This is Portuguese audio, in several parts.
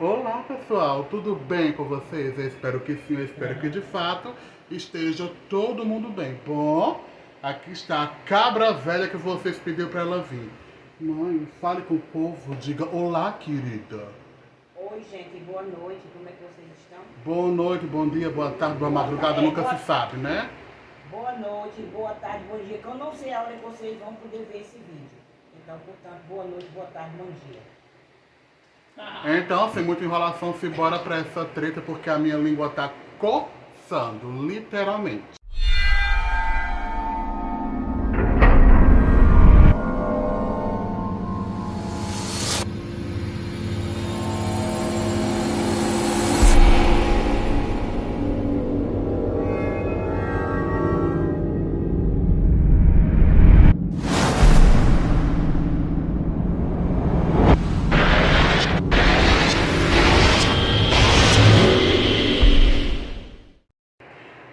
Olá pessoal, tudo bem com vocês? Eu espero que sim, eu espero que de fato esteja todo mundo bem. Bom, aqui está a cabra velha que vocês pediram para ela vir. Mãe, fale com o povo, diga olá, querida. Oi, gente, boa noite, como é que vocês estão? Boa noite, bom dia, boa tarde, boa madrugada, nunca se sabe, né? Boa noite, boa tarde, bom dia, que eu não sei a hora que vocês vão poder ver esse vídeo. Então, portanto, boa noite, boa tarde, bom dia. Então, sem muita enrolação, se bora pra essa treta porque a minha língua tá coçando, literalmente.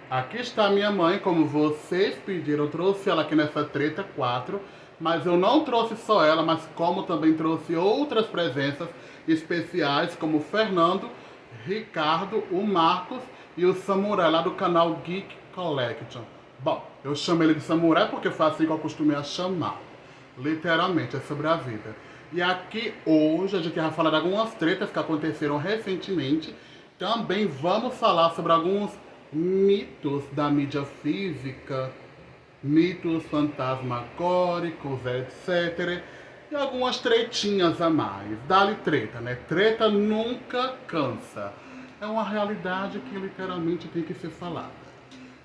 Aqui está a minha mãe, como vocês pediram, eu trouxe ela aqui nessa treta 4, mas eu não trouxe só ela, mas como também trouxe outras presenças especiais, como o Fernando, Ricardo, o Marcos e o Samurai, lá do canal Geek Collection. Bom, eu chamo ele de Samurai porque foi assim que eu acostumei a chamar. Literalmente, é sobre a vida. E aqui hoje a gente vai falar de algumas tretas que aconteceram recentemente. Também vamos falar sobre alguns mitos da mídia física, mitos fantasmagóricos, etc. E algumas tretinhas a mais. Dá-lhe treta, né? Treta nunca cansa. É uma realidade que literalmente tem que ser falada.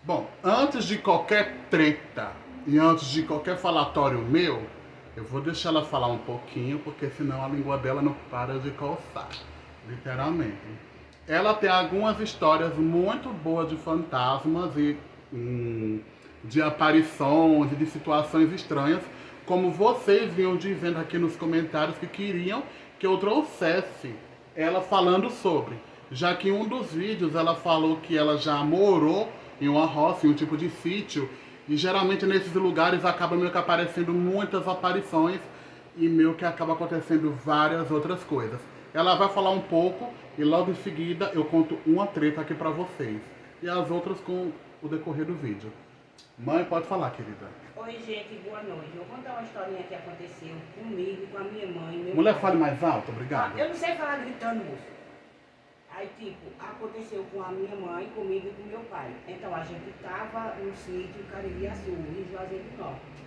Bom, antes de qualquer treta e antes de qualquer falatório meu, eu vou deixar ela falar um pouquinho, porque senão a língua dela não para de coçar. Literalmente. Ela tem algumas histórias muito boas de fantasmas e de aparições e de situações estranhas, como vocês vinham dizendo aqui nos comentários que queriam que eu trouxesse ela falando sobre. Já que em um dos vídeos ela falou que ela já morou em uma roça, em um tipo de sítio, e geralmente nesses lugares acaba meio que aparecendo muitas aparições e meio que acaba acontecendo várias outras coisas. Ela vai falar um pouco e logo em seguida eu conto uma treta aqui pra vocês. E as outras com o decorrer do vídeo. Mãe, pode falar, querida. Oi, gente, boa noite. Eu vou contar uma historinha que aconteceu comigo, com a minha mãe e meu Mulher, pai. fale mais alto, obrigado. Eu não sei falar gritando, moço. Aí, tipo, aconteceu com a minha mãe, comigo e com meu pai. Então, a gente estava no sítio Caririaçu, em Juazeiro do Norte.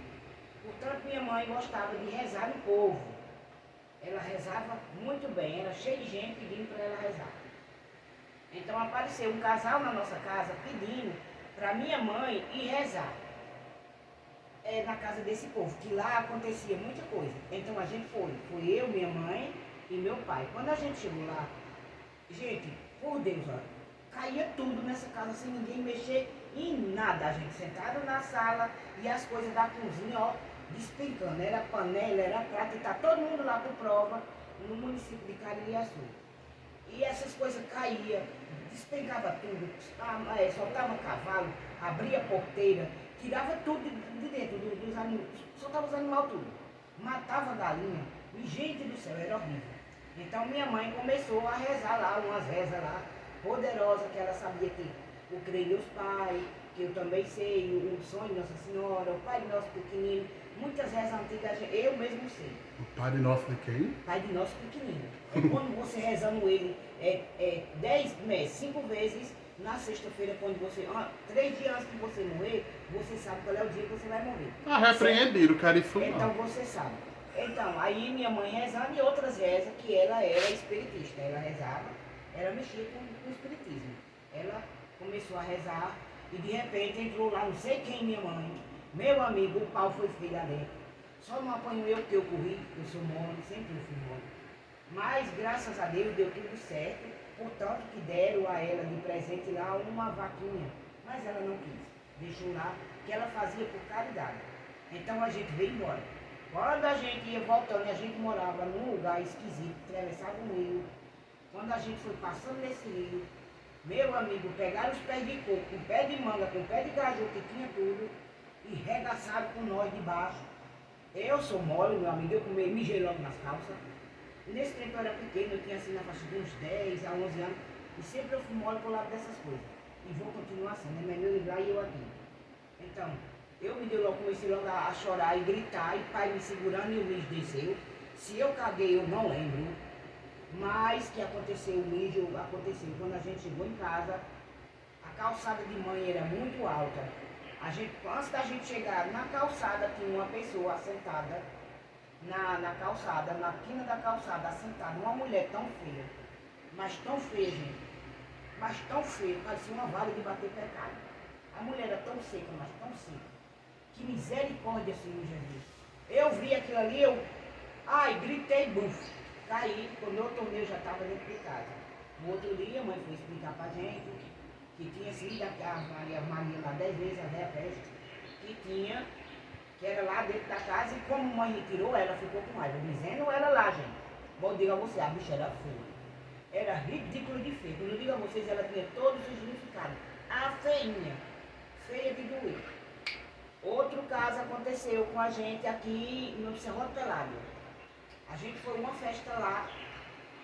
Portanto, minha mãe gostava de rezar no povo. Ela rezava muito bem, era cheia de gente pedindo para ela rezar. Então apareceu um casal na nossa casa pedindo para minha mãe ir rezar na casa desse povo, que lá acontecia muita coisa. Então a gente foi eu, minha mãe e meu pai. Quando a gente chegou lá, gente, por Deus, ó, caía tudo nessa casa sem ninguém mexer em nada. A gente sentado na sala e as coisas da cozinha, ó, despencando. Era panela, era prata, e tá todo mundo lá por prova no município de Caririaçu. E essas coisas caíam, despencava tudo, soltava cavalo, abria porteira, tirava tudo de dentro dos animais, soltava os animais tudo, matava galinha, e gente do céu, era horrível. Então minha mãe começou a rezar lá, umas rezas lá, poderosas, que ela sabia que o Creio Deus Pai, que eu também sei, o Sonho de Nossa Senhora, o Pai de Nosso Pequenino, muitas rezas antigas, eu mesmo sei. O Pai de Nosso de quem? Pai de Nosso Pequenino. É quando você rezando ele 5 vezes na sexta-feira, quando você, 3 dias antes de você morrer, você sabe qual é o dia que você vai morrer. Tá repreendido, quero isso não. Então você sabe. Então, aí minha mãe rezando e outras rezas, que ela era espiritista. Ela rezava, ela mexia com o espiritismo. Ela começou a rezar e de repente entrou lá, não sei quem, minha mãe. Meu amigo, o pau foi feio lá dentro. Só não apanhou eu porque eu corri, eu sou mole, sempre fui mole. Mas graças a Deus deu tudo certo, portanto que deram a ela de presente lá uma vaquinha. Mas ela não quis, deixou lá, que ela fazia por caridade. Então a gente veio embora. Quando a gente ia voltando, a gente morava num lugar esquisito, atravessava um rio. Quando a gente foi passando nesse rio, meu amigo, pegaram os pés de coco, com pé de manga, com pé de gaju, que tinha tudo, e regaçaram com nós de baixo. Eu sou mole, meu amigo, eu mijei logo nas calças. Nesse tempo eu era pequeno, eu tinha assim na faixa de uns 10 a 11 anos, e sempre eu fui mole pro lado dessas coisas. E vou continuar assim, né? Melhor livrar e eu aqui. Então, eu me dei logo, comecei logo a chorar e gritar, e pai me segurando e o mijo desceu. Se eu caguei, eu não lembro. Mas que aconteceu, o mijo aconteceu quando a gente chegou em casa, a calçada de mãe era muito alta. Antes da gente chegar na calçada, tinha uma pessoa sentada na calçada, na quina da calçada, sentada, uma mulher tão feia, mas tão feia, gente, mas tão feia, parecia uma vara de bater pecado. A mulher era tão seca, mas tão seca. Que misericórdia, Senhor Jesus. Eu vi aquilo ali, gritei, buf, caí, quando eu tornei eu já estava dentro de casa. No outro dia, a mãe foi explicar pra gente que tinha sido a Maria lá 10 vezes, a véia peste, que era lá dentro da casa, e como a mãe retirou, ela ficou com raiva, dizendo ela lá, gente. Vou dizer a você, a bicha era feia. Era ridícula de feia. Quando eu digo a vocês, ela tinha todos os significados. A feinha, feia de doer. Outro caso aconteceu com a gente aqui no Serrote Pelado. A gente foi uma festa lá,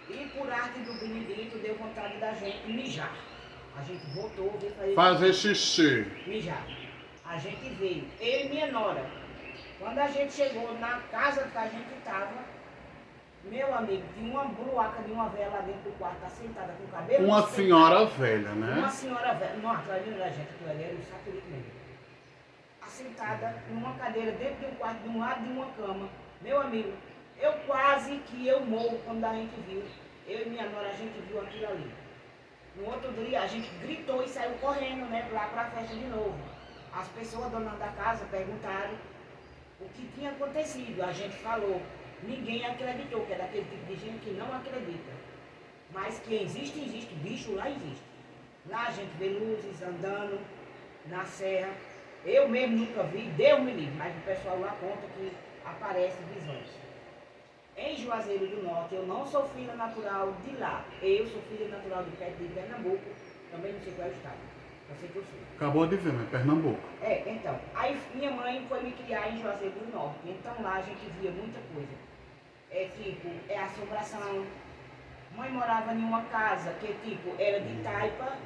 e por arte do Benedito, deu vontade da gente mijar. A gente voltou, veio fazer xixi. Mijar. A gente veio, eu e minha nora. Quando a gente chegou na casa que a gente estava, meu amigo, tinha uma bruaca de uma velha lá dentro do quarto, tá sentada com o cabelo. Uma senhora velha, né? Uma senhora velha. Não, aquilo ali não era gente, aquilo ali era um saco mesmo. Assentada numa cadeira dentro de um quarto, de um lado de uma cama. Meu amigo, eu quase que eu morro quando a gente viu. Eu e minha nora, a gente viu aquilo ali. No outro dia, a gente gritou e saiu correndo, né, lá para a festa de novo. As pessoas, donas da casa, perguntaram o que tinha acontecido. A gente falou. Ninguém acreditou, que é daquele tipo de gente que não acredita. Mas que existe, existe. Bicho lá existe. Lá a gente vê luzes andando na serra. Eu mesmo nunca vi, Deus me livre, mas o pessoal lá conta que aparece visões. Em Juazeiro do Norte, eu não sou filha natural de lá. Eu sou filha natural de Pernambuco, também não sei qual é o estado. Eu sei que eu sou. Acabou de dizer, né? Pernambuco. Então. Aí minha mãe foi me criar em Juazeiro do Norte. Então lá a gente via muita coisa. Assombração. Mãe morava em uma casa que era de taipa,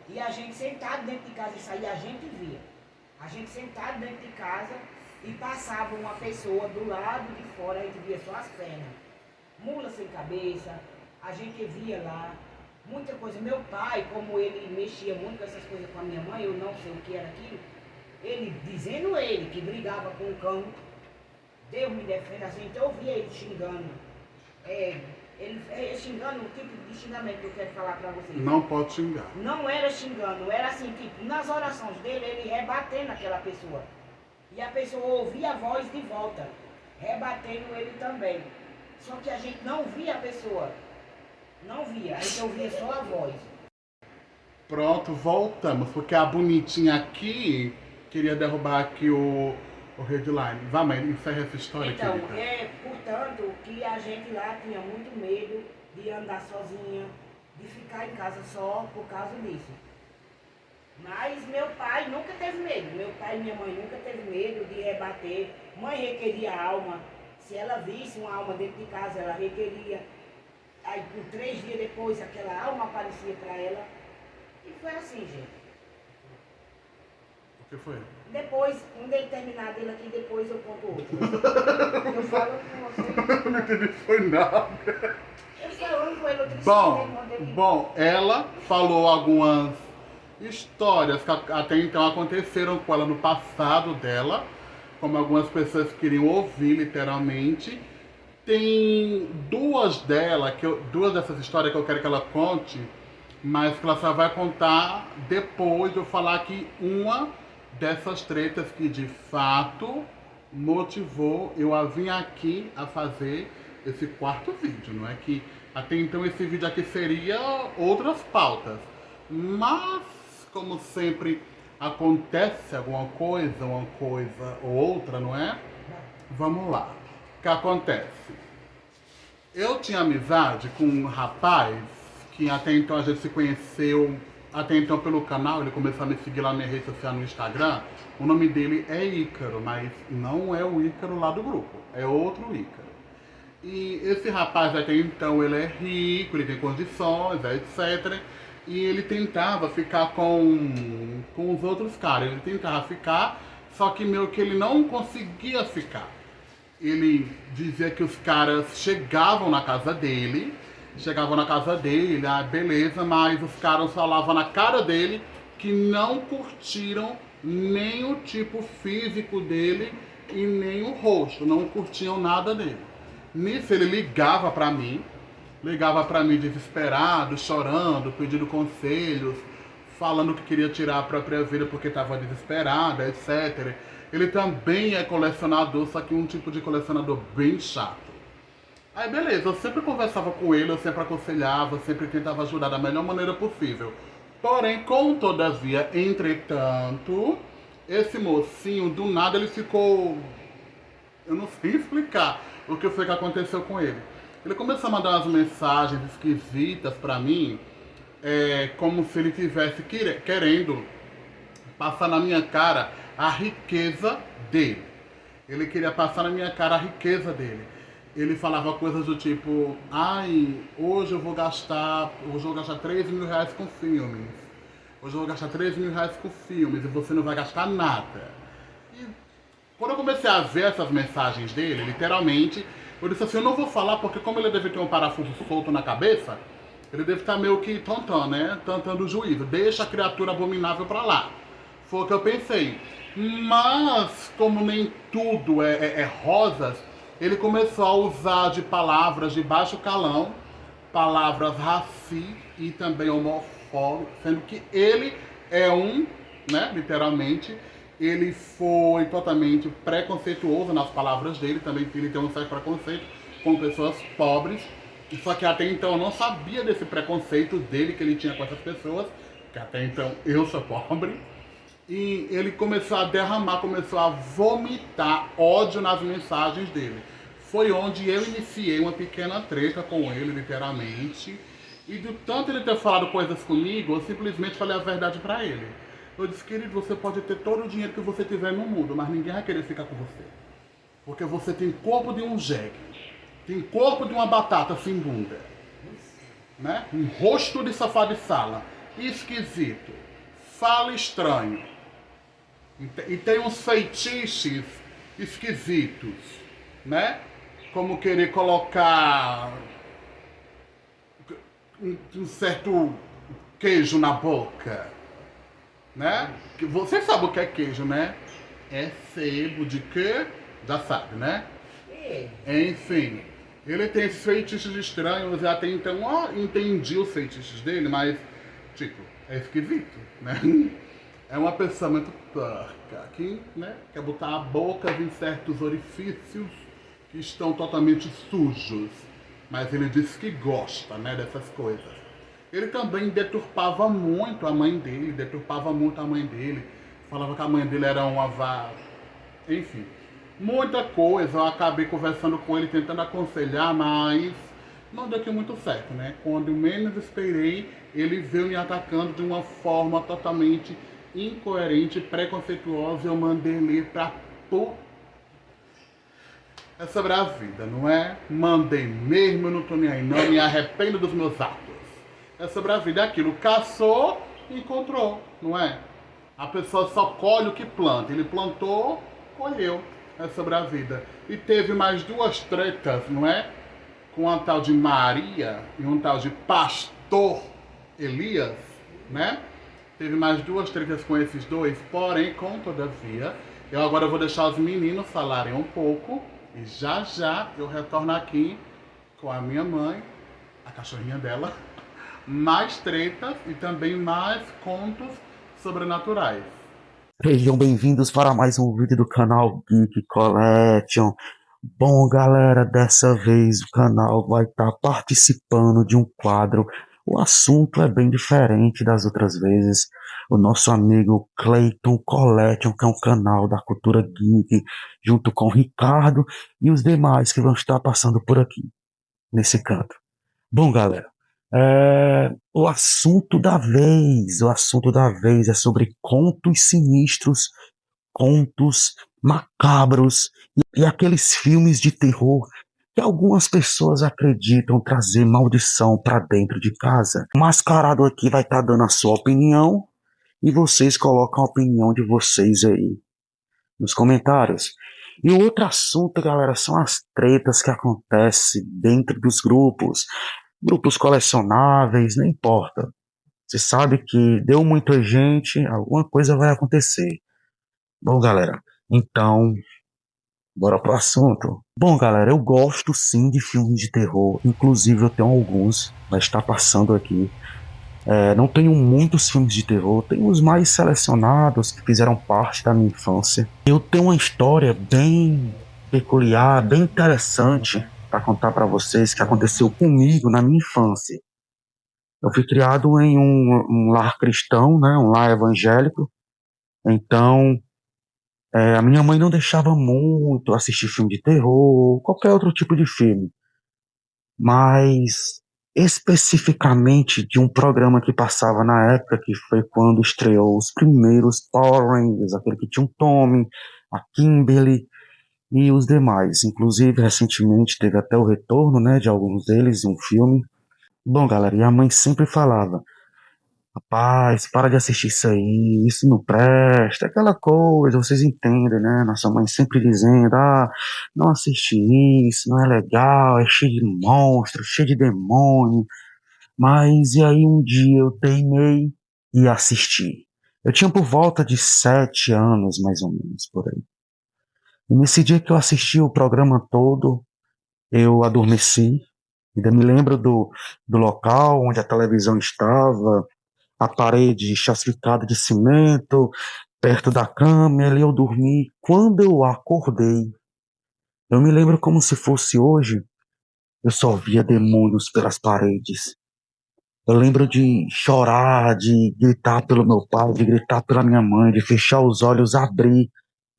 e a gente sentado dentro de casa, isso aí a gente via. A gente sentado dentro de casa e passava uma pessoa do lado de fora, a gente via só as pernas. Mula sem cabeça, a gente via lá muita coisa. Meu pai, como ele mexia muito com essas coisas com a minha mãe, eu não sei o que era aquilo, dizendo ele que brigava com o cão, Deus me defenda, a gente ouvia ele xingando. Ele xingando, o tipo de xingamento que eu quero falar pra vocês. Não pode xingar. Não era xingando, era assim, tipo, nas orações dele, ele rebatendo aquela pessoa. E a pessoa ouvia a voz de volta, rebatendo ele também. Só que a gente não via a pessoa. Não via, a gente ouvia só a voz. Pronto, voltamos, porque a bonitinha aqui queria derrubar aqui o headline. Vá, mãe, encerra essa história, então, querida. Portanto, que a gente lá tinha muito medo de andar sozinha, de ficar em casa só por causa disso. Mas meu pai nunca teve medo. Meu pai e minha mãe nunca teve medo de rebater. Mãe requeria alma. Se ela visse uma alma dentro de casa, ela requeria. Aí, por 3 dias depois, aquela alma aparecia para ela. E foi assim, gente. O que foi? Depois, quando ele terminar dele aqui, depois eu conto outro. Eu falo com você. Não entendi, foi nada. Eu falando com ele outro dia. Bom, ela falou algumas histórias que até então aconteceram com ela no passado dela, como algumas pessoas queriam ouvir literalmente. Tem duas dessas histórias que eu quero que ela conte, mas que ela só vai contar depois de eu falar que uma dessas tretas que de fato motivou eu a vir aqui a fazer esse quarto vídeo. Não é que até então esse vídeo aqui seria outras pautas, mas como sempre acontece alguma coisa, uma coisa ou outra, não é? Vamos lá. O que acontece? Eu tinha amizade com um rapaz que até então a gente se conheceu, até então pelo canal, ele começou a me seguir lá na minha rede social no Instagram. O nome dele é Ícaro, mas não é o Ícaro lá do grupo, é outro Ícaro. E esse rapaz até então ele é rico, ele tem condições, etc. E ele tentava ficar com os outros caras. Ele tentava ficar, só que meio que ele não conseguia ficar. Ele dizia que os caras chegavam na casa dele, ah, beleza, mas os caras falavam na cara dele que não curtiram nem o tipo físico dele e nem o rosto, não curtiam nada dele. Nisso ele ligava pra mim desesperado, chorando, pedindo conselhos, falando que queria tirar a própria vida porque estava desesperado, etc. Ele também é colecionador, só que um tipo de colecionador bem chato. Aí beleza, eu sempre conversava com ele, eu sempre aconselhava, eu sempre tentava ajudar da melhor maneira possível. Porém, com todavia, entretanto, esse mocinho do nada ele ficou. Eu não sei explicar o que foi que aconteceu com ele. Ele começou a mandar umas mensagens esquisitas pra mim, como se ele tivesse querendo passar na minha cara a riqueza dele. Ele queria passar na minha cara a riqueza dele. Ele falava coisas do tipo, ai, hoje eu vou gastar 3 mil reais com filmes. Hoje eu vou gastar 3 mil reais com filmes e você não vai gastar nada. E quando eu comecei a ver essas mensagens dele, literalmente, eu disse assim, eu não vou falar porque como ele deve ter um parafuso solto na cabeça, ele deve estar meio que tantando, né? Tantando o juízo. Deixa a criatura abominável pra lá. Foi o que eu pensei. Mas, como nem tudo é rosas, ele começou a usar de palavras de baixo calão, palavras raci e também homofóbicas, sendo que ele é né, literalmente, ele foi totalmente preconceituoso nas palavras dele, também ele tem um certo preconceito com pessoas pobres, só que até então eu não sabia desse preconceito dele que ele tinha com essas pessoas, que até então eu sou pobre. E ele começou a derramar, começou a vomitar ódio nas mensagens dele. Foi onde eu iniciei uma pequena treta com ele, literalmente. E do tanto ele ter falado coisas comigo, eu simplesmente falei a verdade pra ele. Eu disse, querido, você pode ter todo o dinheiro que você tiver no mundo, mas ninguém vai querer ficar com você. Porque você tem corpo de um jegue, tem corpo de uma batata sem bunda, né? Um rosto de sofá de sala, esquisito, fala estranho. E tem uns feitiços esquisitos, né? Como querer colocar um certo queijo na boca, né? Você sabe o que é queijo, né? É sebo de quê? Já sabe, né? Enfim, ele tem esses feitiços estranhos e até então entendi os feitiços dele, mas, tipo, é esquisito, né? É uma pessoa muito porca, que, né, quer botar a boca em certos orifícios que estão totalmente sujos. Mas ele diz que gosta, né, dessas coisas. Ele também deturpava muito a mãe dele, falava que a mãe dele era uma enfim, muita coisa. Eu acabei conversando com ele, tentando aconselhar, mas não deu aqui muito certo, né? Quando menos esperei, ele veio me atacando de uma forma totalmente incoerente, preconceituosa. Eu mandei ele pra É sobre a vida, não é? Mandei mesmo, eu não tô nem aí não, me arrependo dos meus atos. É sobre a vida, é aquilo, caçou, encontrou, não é? A pessoa só colhe o que planta, ele plantou, colheu. É sobre a vida. E teve mais duas tretas, não é? Com a tal de Maria e um tal de Pastor Elias, né? Teve mais duas tretas com esses dois, porém, com todavia, eu agora vou deixar os meninos falarem um pouco e já já eu retorno aqui com a minha mãe, a cachorrinha dela, mais tretas e também mais contos sobrenaturais. Sejam bem-vindos para mais um vídeo do canal Geek Collection. Bom, galera, dessa vez o canal vai estar participando de um quadro. O assunto é bem diferente das outras vezes. O nosso amigo Clayton Collection, que é um canal da cultura geek, junto com o Ricardo e os demais que vão estar passando por aqui, nesse canto. Bom, galera, o assunto da vez é sobre contos sinistros, contos macabros e aqueles filmes de terror que algumas pessoas acreditam trazer maldição para dentro de casa. O mascarado aqui vai estar dando a sua opinião e vocês colocam a opinião de vocês aí nos comentários. E o outro assunto, galera, são as tretas que acontecem dentro dos grupos. Grupos colecionáveis, não importa. Você sabe que deu muita gente, alguma coisa vai acontecer. Bom, galera, então, bora pro assunto. Bom, galera, eu gosto sim de filmes de terror. Inclusive, eu tenho alguns, vai estar passando aqui. Não tenho muitos filmes de terror, tenho os mais selecionados que fizeram parte da minha infância. Eu tenho uma história bem peculiar, bem interessante para contar para vocês que aconteceu comigo na minha infância. Eu fui criado em um lar cristão, né, um lar evangélico. Então, a minha mãe não deixava muito assistir filme de terror, qualquer outro tipo de filme. Mas especificamente de um programa que passava na época, que foi quando estreou os primeiros Power Rangers, aquele que tinha o Tommy, a Kimberly e os demais. Inclusive, recentemente teve até o retorno, né, de alguns deles em um filme. Bom, galera, e a mãe sempre falava: rapaz, para de assistir isso aí, isso não presta, aquela coisa, vocês entendem, né? Nossa mãe sempre dizendo: não assiste isso, não é legal, é cheio de monstros, cheio de demônio. Mas e aí um dia eu teimei e assisti. Eu tinha por volta de 7 anos, mais ou menos, por aí. E nesse dia que eu assisti o programa todo, eu adormeci. Ainda me lembro do local onde a televisão estava, a parede chassificada de cimento, perto da cama, e ali eu dormi. Quando eu acordei, eu me lembro como se fosse hoje, eu só via demônios pelas paredes. Eu lembro de chorar, de gritar pelo meu pai, de gritar pela minha mãe, de fechar os olhos, abrir.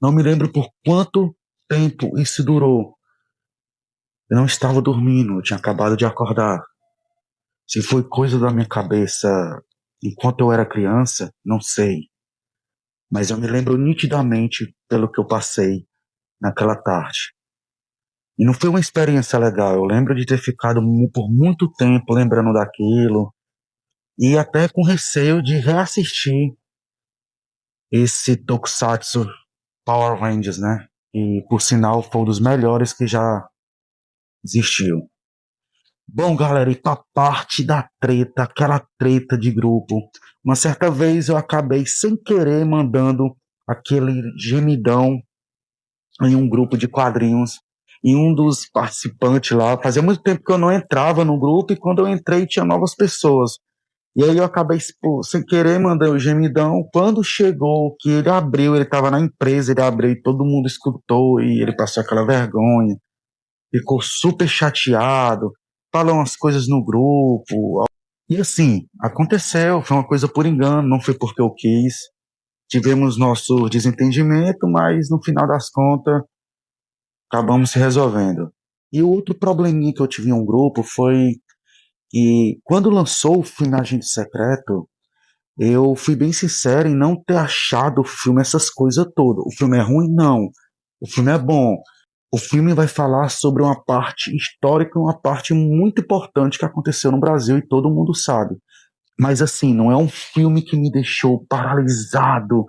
Não me lembro por quanto tempo isso durou. Eu não estava dormindo, eu tinha acabado de acordar. Se foi coisa da minha cabeça enquanto eu era criança, não sei. Mas eu me lembro nitidamente pelo que eu passei naquela tarde. E não foi uma experiência legal. Eu lembro de ter ficado por muito tempo lembrando daquilo e até com receio de reassistir esse Tokusatsu Power Rangers, né? E por sinal foi um dos melhores que já existiu. Bom, galera, e pra parte da treta, aquela treta de grupo, uma certa vez eu acabei sem querer mandando aquele gemidão em um grupo de quadrinhos, e um dos participantes lá, fazia muito tempo que eu não entrava no grupo, e quando eu entrei tinha novas pessoas. E aí eu acabei, sem querer, mandando o gemidão. Quando chegou, que ele abriu, ele estava na empresa, ele abriu e todo mundo escutou, e ele passou aquela vergonha, ficou super chateado, falou umas coisas no grupo. E assim, aconteceu, foi uma coisa por engano, não foi porque eu quis. Tivemos nosso desentendimento, mas no final das contas, acabamos se resolvendo. E o outro probleminha que eu tive em um grupo foi que, quando lançou o filme Agente Secreto, eu fui bem sincero em não ter achado o filme essas coisas todas. O filme é ruim? Não. O filme é bom. O filme vai falar sobre uma parte histórica, uma parte muito importante que aconteceu no Brasil e todo mundo sabe. Mas assim, não é um filme que me deixou paralisado,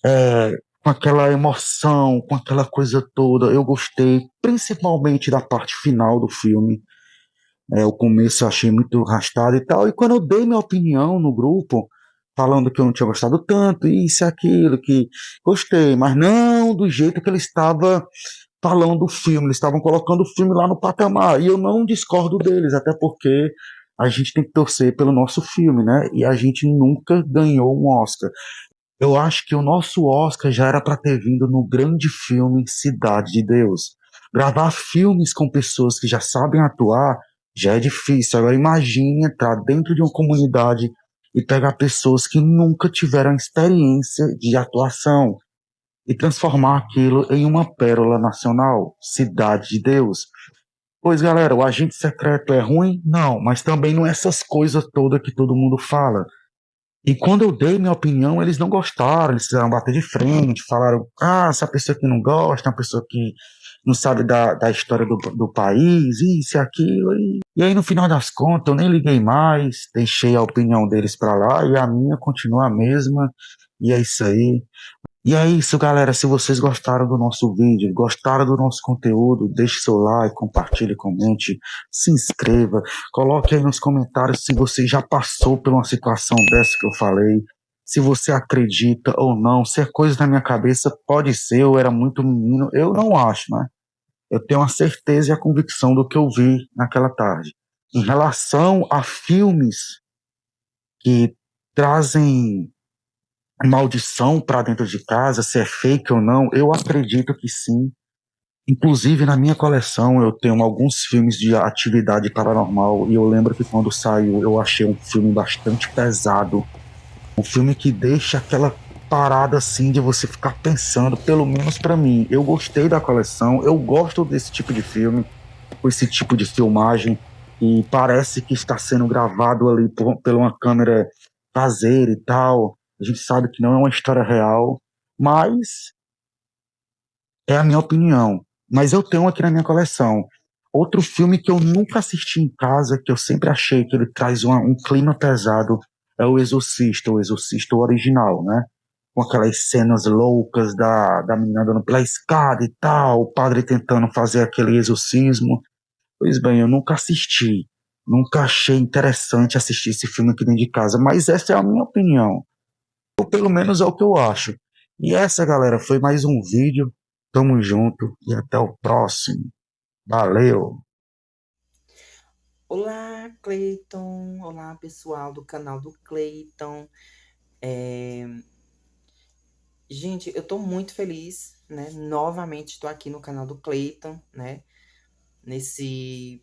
com aquela emoção, com aquela coisa toda. Eu gostei principalmente da parte final do filme. O começo eu achei muito arrastado e tal. E quando eu dei minha opinião no grupo, falando que eu não tinha gostado tanto, isso e aquilo, que gostei, mas não do jeito que ele estava falando do filme. Eles estavam colocando o filme lá no patamar. E eu não discordo deles, até porque a gente tem que torcer pelo nosso filme, né? E a gente nunca ganhou um Oscar. Eu acho que o nosso Oscar já era para ter vindo no grande filme Cidade de Deus. Gravar filmes com pessoas que já sabem atuar já é difícil. Agora imagine entrar dentro de uma comunidade e pegar pessoas que nunca tiveram experiência de atuação e transformar aquilo em uma pérola nacional, Cidade de Deus. Pois, galera, o Agente Secreto é ruim? Não, mas também não é essas coisas todas que todo mundo fala. E quando eu dei minha opinião, eles não gostaram, eles quiseram bater de frente, falaram: essa pessoa que não gosta, é uma pessoa que não sabe da história do país, isso e aquilo. E aí, no final das contas, eu nem liguei mais, deixei a opinião deles pra lá e a minha continua a mesma. E é isso aí. E é isso, galera. Se vocês gostaram do nosso vídeo, gostaram do nosso conteúdo, deixe seu like, compartilhe, comente, se inscreva, coloque aí nos comentários se você já passou por uma situação dessa que eu falei, se você acredita ou não, se é coisa da minha cabeça, pode ser, eu era muito menino, eu não acho, né? Eu tenho a certeza e a convicção do que eu vi naquela tarde. Em relação a filmes que trazem maldição para dentro de casa, se é fake ou não, eu acredito que sim. Inclusive, na minha coleção, eu tenho alguns filmes de atividade paranormal, e eu lembro que quando saiu, eu achei um filme bastante pesado. Um filme que deixa aquela parada assim de você ficar pensando, pelo menos para mim. Eu gostei da coleção, eu gosto desse tipo de filme, com esse tipo de filmagem, e parece que está sendo gravado ali por uma câmera caseira e tal. A gente sabe que não é uma história real, mas é a minha opinião. Mas eu tenho aqui na minha coleção. Outro filme que eu nunca assisti em casa, que eu sempre achei que ele traz um clima pesado, é o Exorcista original, né? Com aquelas cenas loucas da menina andando pela escada e tal, o padre tentando fazer aquele exorcismo. Pois bem, eu nunca assisti. Nunca achei interessante assistir esse filme aqui dentro de casa, mas essa é a minha opinião. Ou pelo menos é o que eu acho. E essa, galera, foi mais um vídeo. Tamo junto e até o próximo. Valeu! Olá, Cleiton! Olá, pessoal do canal do Cleiton. Gente, eu tô muito feliz, né? Novamente estou aqui no canal do Cleiton, né? Nesse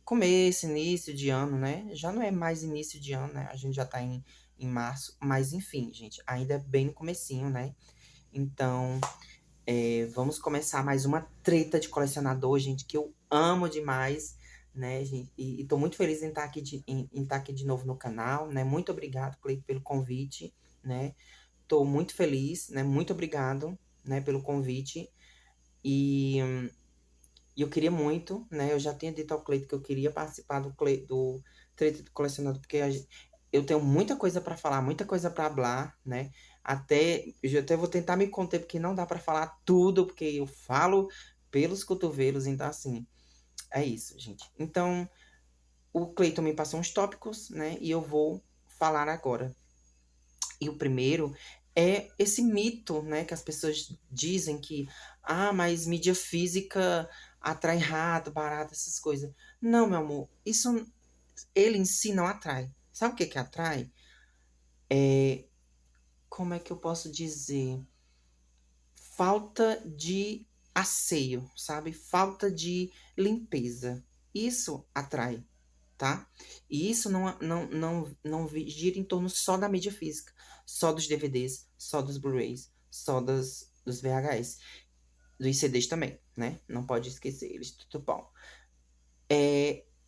começo, início de ano, né? Já não é mais início de ano, né? A gente já tá em março, mas enfim, gente, ainda é bem no comecinho, né? Então, vamos começar mais uma treta de colecionador, gente, que eu amo demais, né, gente? E tô muito feliz em estar aqui em estar aqui de novo no canal, né? Muito obrigado, Cleito, pelo convite, né? Tô muito feliz, né? Muito obrigado, né, pelo convite. E eu queria muito, né? Eu já tinha dito ao Cleito que eu queria participar do treta de colecionador, porque eu tenho muita coisa para falar, muita coisa para falar, né? Eu até vou tentar me conter, porque não dá para falar tudo, porque eu falo pelos cotovelos, então assim, é isso, gente. Então, o Cleiton me passou uns tópicos, né? E eu vou falar agora. E o primeiro é esse mito, né? Que as pessoas dizem que, mas mídia física atrai rato, barata, essas coisas. Não, meu amor, isso ele em si não atrai. Sabe o que que atrai? Como é que eu posso dizer? Falta de asseio, sabe? Falta de limpeza. Isso atrai, tá? E isso não gira em torno só da mídia física, só dos DVDs, só dos Blu-rays, só dos VHS, dos CDs também, né? Não pode esquecer eles, tudo bom.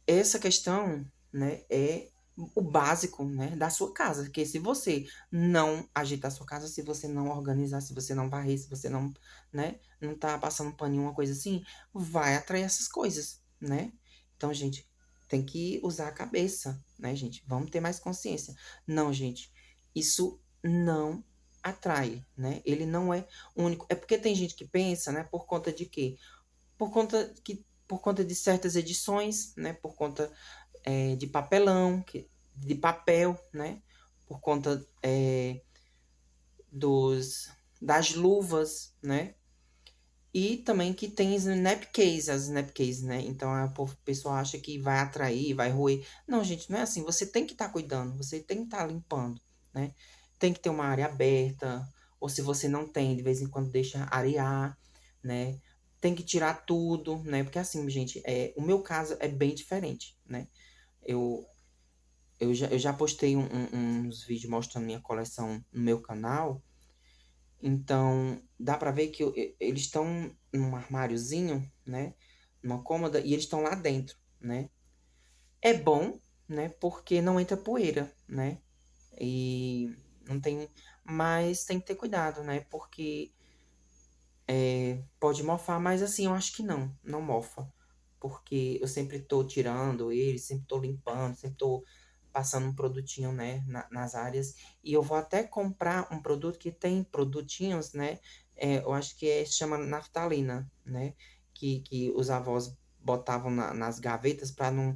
Essa questão, né, é o básico, né, da sua casa, porque se você não ajeitar a sua casa, se você não organizar, se você não varrer, se você não, né, não tá passando paninho, uma coisa assim, vai atrair essas coisas, né? Então, gente, tem que usar a cabeça, né, gente? Vamos ter mais consciência. Não, gente, isso não atrai, né? Ele não é único. É porque tem gente que pensa, né, por conta de quê? Por conta de certas edições, né? Por conta de papelão, de papel, né? Por conta das luvas, né? E também que tem as snapcase, né? Então o pessoal acha que vai atrair, vai roer. Não, gente, não é assim. Você tem que estar cuidando, você tem que estar limpando, né? Tem que ter uma área aberta, ou se você não tem, de vez em quando deixa arear, né? Tem que tirar tudo, né? Porque assim, gente, o meu caso é bem diferente, né? Eu, eu já postei uns vídeos mostrando minha coleção no meu canal. Então, dá pra ver que eles estão num armáriozinho, né? Numa cômoda, e eles estão lá dentro, né? É bom, né? Porque não entra poeira, né? E não tem. Mas tem que ter cuidado, né? Porque Pode mofar, mas assim, eu acho que não mofa. Porque eu sempre tô tirando ele, sempre tô limpando, sempre tô passando um produtinho, né, nas áreas. E eu vou até comprar um produto que tem produtinhos, né, eu acho que se chama naftalina, né, que os avós botavam nas gavetas para não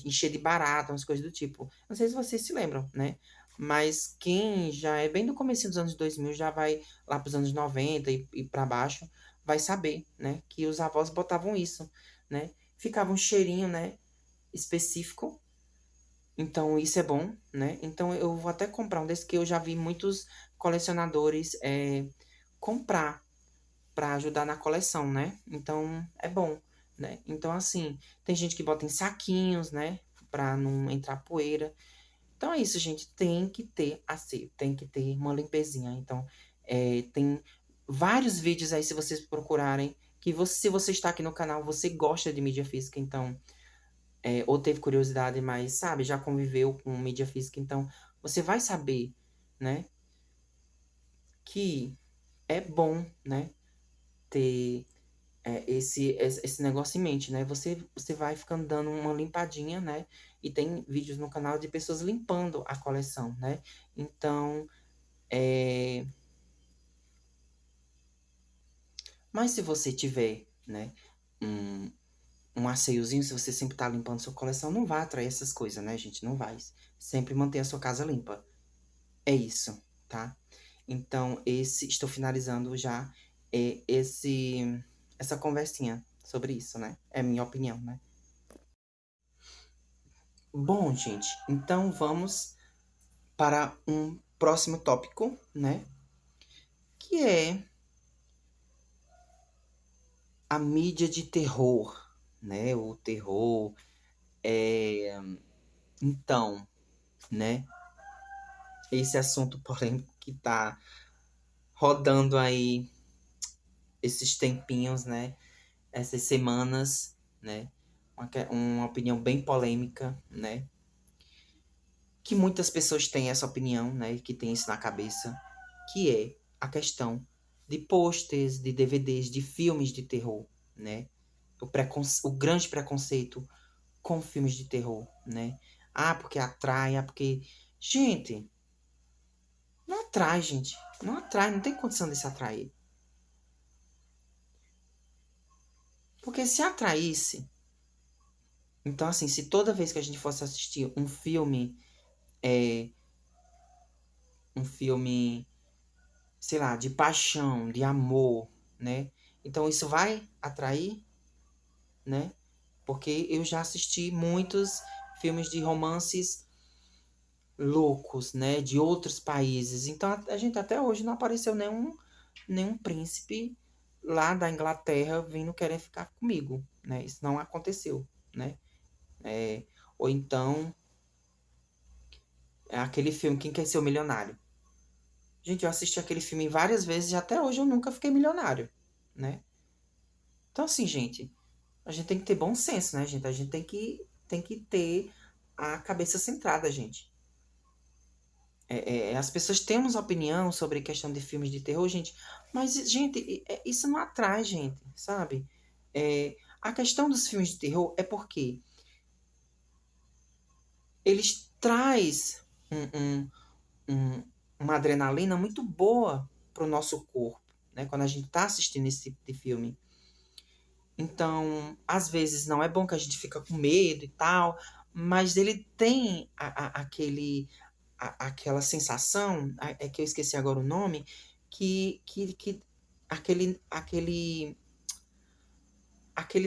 encher de barata, umas coisas do tipo. Não sei se vocês se lembram, né? Mas quem já é bem do começo dos anos 2000 já vai lá para os anos 90 e para baixo, vai saber, né, que os avós botavam isso, né? Ficava um cheirinho, né, específico. Então isso é bom, né? Então eu vou até comprar um desse que eu já vi muitos colecionadores comprar para ajudar na coleção, né? Então é bom, né? Então assim, tem gente que bota em saquinhos, né, para não entrar poeira. Então é isso, gente. Tem que ter asseio, tem que ter uma limpezinha. Então, tem vários vídeos aí, se vocês procurarem, que se você está aqui no canal, você gosta de mídia física, então, ou teve curiosidade, mas, sabe, já conviveu com mídia física, então, você vai saber, né, que é bom, né, ter esse negócio em mente, né? Você vai ficando dando uma limpadinha, né? E tem vídeos no canal de pessoas limpando a coleção, né? Então, é... mas se você tiver, né, um, um asseiozinho, se você sempre tá limpando sua coleção, não vai atrair essas coisas, né, gente? Não vai. Sempre mantenha a sua casa limpa. É isso, tá? Então, estou finalizando já essa conversinha sobre isso, né? É minha opinião, né? Bom, gente, então vamos para um próximo tópico, né? Que é a mídia de terror, né? O terror é... Então, né? Esse assunto polêmico que tá rodando aí esses tempinhos, né? Essas semanas, né? Uma opinião bem polêmica, né? Que muitas pessoas têm essa opinião, né? Que tem isso na cabeça, que é a questão de posters, de DVDs, de filmes de terror, né? O grande preconceito com filmes de terror, né? Ah, porque atrai, ah, porque... Gente, não atrai, gente. Não atrai, não tem condição de se atrair. Porque se atraísse... Então, assim, se toda vez que a gente fosse assistir um filme, sei lá, de paixão, de amor, né? Então isso vai atrair, né? Porque eu já assisti muitos filmes de romances loucos, né? De outros países. Então a gente até hoje não apareceu nenhum príncipe lá da Inglaterra vindo querer ficar comigo, né? Isso não aconteceu, né? Ou então é aquele filme Quem Quer Ser o Milionário. Gente, eu assisti aquele filme várias vezes e até hoje eu nunca fiquei milionário, né? Então, assim, gente, a gente tem que ter bom senso, né, gente? A gente tem que ter a cabeça centrada, gente. As pessoas têm uma opinião sobre questão de filmes de terror, gente, mas, gente, isso não atrai, gente, sabe? A questão dos filmes de terror é porque eles traz uma adrenalina muito boa pro nosso corpo, né? Quando a gente tá assistindo esse tipo de filme. Então, às vezes não é bom que a gente fica com medo e tal, mas ele tem aquela sensação, é que eu esqueci agora o nome, que aquele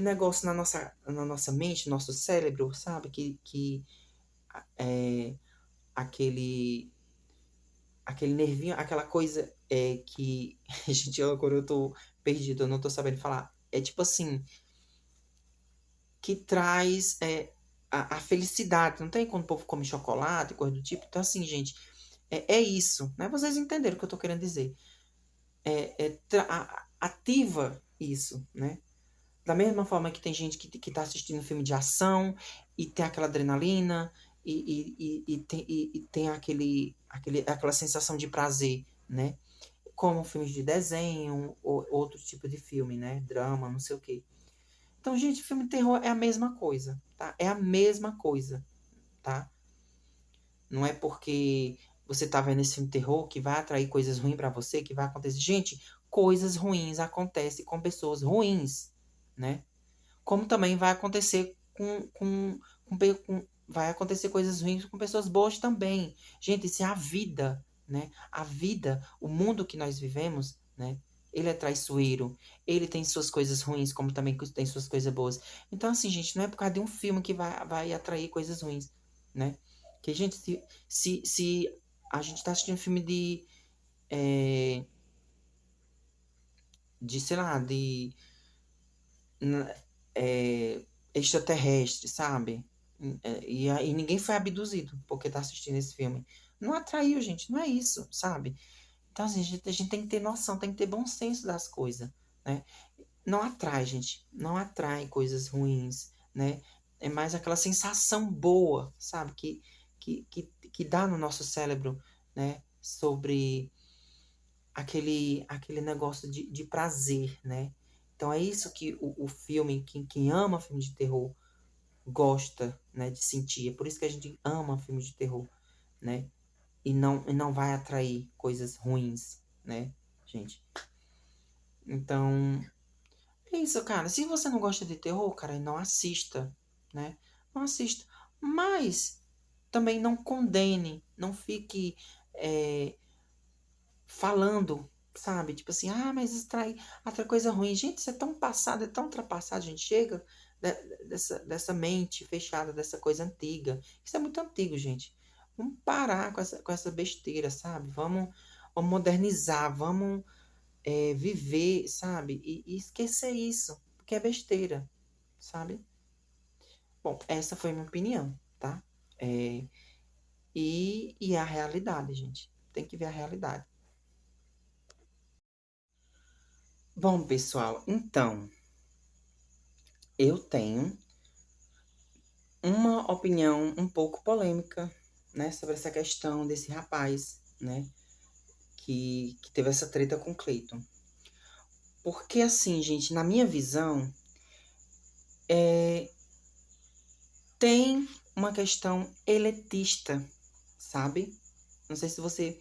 negócio na nossa mente, no nosso cérebro, sabe? Que é, aquele, aquele nervinho, aquela coisa que. Gente, agora eu tô perdido, eu não tô sabendo falar. É tipo assim, que traz a felicidade. Não tem quando o povo come chocolate, coisa do tipo. Então, assim, gente, é isso, né? Vocês entenderam o que eu tô querendo dizer. Ativa isso, né? Da mesma forma que tem gente que tá assistindo filme de ação e tem aquela adrenalina e tem aquela sensação de prazer, né? como filmes de desenho ou outro tipo de filme, né? Drama, não sei o quê. Então, gente, filme de terror é a mesma coisa, tá? É a mesma coisa, tá? Não é porque você tá vendo esse filme de terror que vai atrair coisas ruins pra você, que vai acontecer. Gente, coisas ruins acontecem com pessoas ruins, né? Como também vai acontecer vai acontecer coisas ruins com pessoas boas também. Gente, isso é a vida, né? A vida, o mundo que nós vivemos, né? Ele é traiçoeiro, ele tem suas coisas ruins, como também tem suas coisas boas. Então, assim, gente, não é por causa de um filme que vai atrair coisas ruins, né? Que, gente, se a gente tá assistindo filme eh, sei lá, n- é, extraterrestre, sabe? E aí ninguém foi abduzido porque tá assistindo esse filme. Não atraiu, gente, não é isso, sabe? Então, assim, a gente tem que ter noção, tem que ter bom senso das coisas, né? Não atrai, gente, não atrai coisas ruins, né? É mais aquela sensação boa, sabe? Que dá no nosso cérebro, né? Sobre aquele negócio de prazer, né? Então é isso que o filme, quem ama filme de terror, gosta, né, de sentir. É por isso que a gente ama filme de terror, né? E não vai atrair coisas ruins, né, gente? Então, é isso, cara. Se você não gosta de terror, cara, não assista, né? Não assista. Mas também não condene, não fique é, falando, sabe? Tipo assim, mas isso atrai coisa ruim. Gente, isso é tão passado, é tão ultrapassado, a gente chega dessa mente fechada, dessa coisa antiga. Isso é muito antigo, gente. Vamos parar com essa besteira, sabe? Vamos modernizar, vamos viver, sabe? E esquecer isso, porque é besteira, sabe? Bom, essa foi minha opinião, tá? É, e a realidade, gente. Tem que ver a realidade. Bom, pessoal, então, eu tenho uma opinião um pouco polêmica, né, sobre essa questão desse rapaz, né, que teve essa treta com o Cleiton. Porque, assim, gente, na minha visão, tem uma questão elitista, sabe? Não sei se você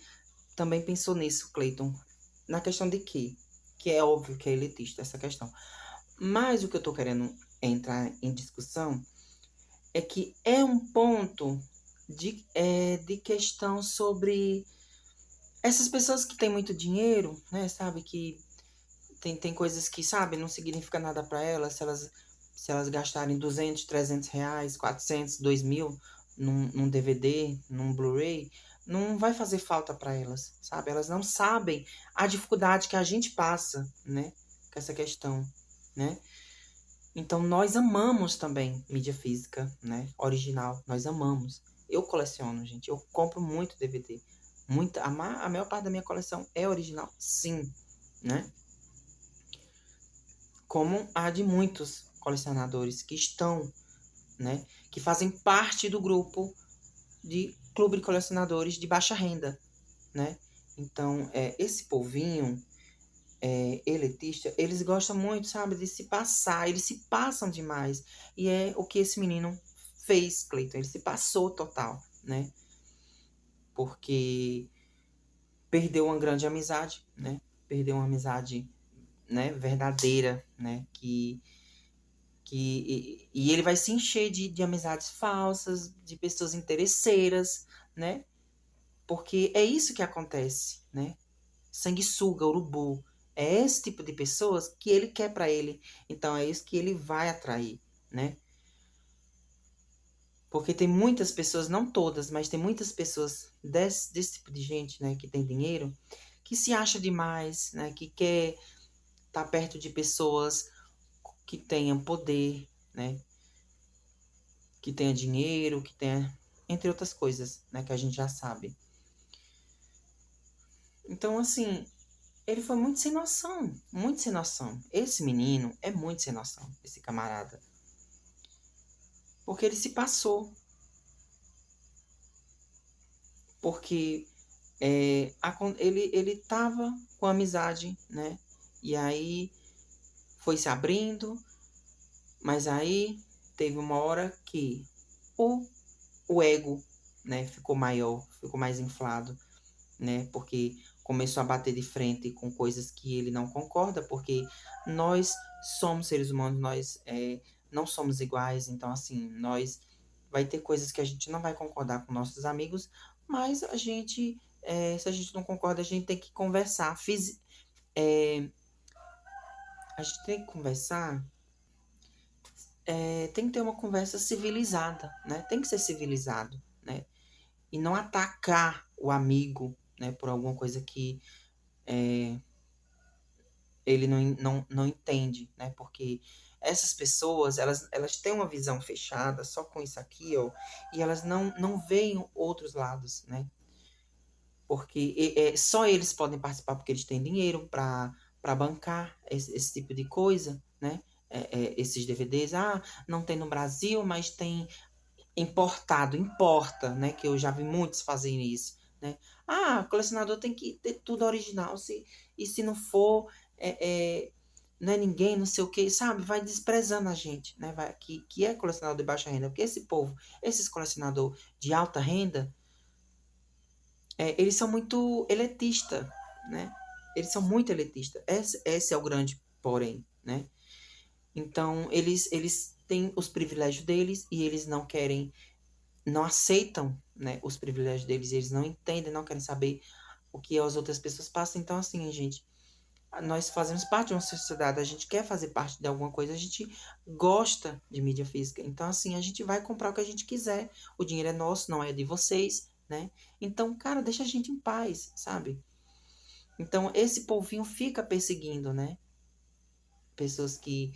também pensou nisso, Cleiton. Na questão de quê? Que é óbvio que é elitista essa questão. Mas o que eu tô querendo entrar em discussão é que é um ponto de questão sobre essas pessoas que têm muito dinheiro, né, sabe, que tem coisas que, sabe, não significa nada para elas, se elas gastarem 200, 300 reais, 400, 2.000 num DVD, num Blu-ray, não vai fazer falta para elas, sabe? Elas não sabem a dificuldade que a gente passa, né, com essa questão, né? Então, nós amamos também mídia física, né? Original. Nós amamos. Eu coleciono, gente. Eu compro muito DVD. A maior parte da minha coleção é original, sim, né? Como a de muitos colecionadores que estão, né? Que fazem parte do grupo de clube de colecionadores de baixa renda, né? Então, esse povinho elitista, eles gostam muito, sabe, de se passar, eles se passam demais. E é o que esse menino fez, Cleiton, ele se passou total, né? Porque perdeu uma grande amizade, né? Perdeu uma amizade, né, verdadeira, né? E ele vai se encher de amizades falsas, de pessoas interesseiras, né? Porque é isso que acontece, né? Sanguessuga, urubu. É esse tipo de pessoas que ele quer para ele. Então é isso que ele vai atrair, né? Porque tem muitas pessoas, não todas, mas tem muitas pessoas desse tipo de gente, né, que tem dinheiro, que se acha demais, né, que quer estar perto de pessoas que tenham poder, né, que tenha dinheiro, que tenha, entre outras coisas, né, que a gente já sabe. Então, assim, ele foi muito sem noção, muito sem noção. Esse menino é muito sem noção, esse camarada. Porque ele se passou. Porque ele tava com amizade, né? E aí foi se abrindo, mas aí teve uma hora que o, o ego, né, ficou maior, ficou mais inflado, né? Porque começou a bater de frente com coisas que ele não concorda, porque nós somos seres humanos, nós não somos iguais, então assim, nós vai ter coisas que a gente não vai concordar com nossos amigos, mas a gente, se a gente não concorda, a gente tem que conversar. A gente tem que conversar, tem que ter uma conversa civilizada, né? Tem que ser civilizado, né? E não atacar o amigo, né, por alguma coisa que ele não entende, né? Porque essas pessoas, elas têm uma visão fechada só com isso aqui, ó, e elas não veem outros lados, né? Porque só eles podem participar porque eles têm dinheiro para bancar esse tipo de coisa, né? Esses DVDs, não tem no Brasil, mas tem importado, importa, né? Que eu já vi muitos fazerem isso, né? O colecionador tem que ter tudo original, e se não for, não é ninguém, não sei o que, sabe? Vai desprezando a gente, né? Que é colecionador de baixa renda, porque esse povo, esses colecionador de alta renda, eles são muito elitista, né? Eles são muito elitistas. Esse é o grande porém, né? Então, eles têm os privilégios deles e eles não querem, não aceitam, né, os privilégios deles, eles não entendem, não querem saber o que as outras pessoas passam. Então, assim, gente, nós fazemos parte de uma sociedade, a gente quer fazer parte de alguma coisa, a gente gosta de mídia física. Então, assim, a gente vai comprar o que a gente quiser. O dinheiro é nosso, não é de vocês, né? Então, cara, deixa a gente em paz, sabe? Então, esse povinho fica perseguindo, né? Pessoas que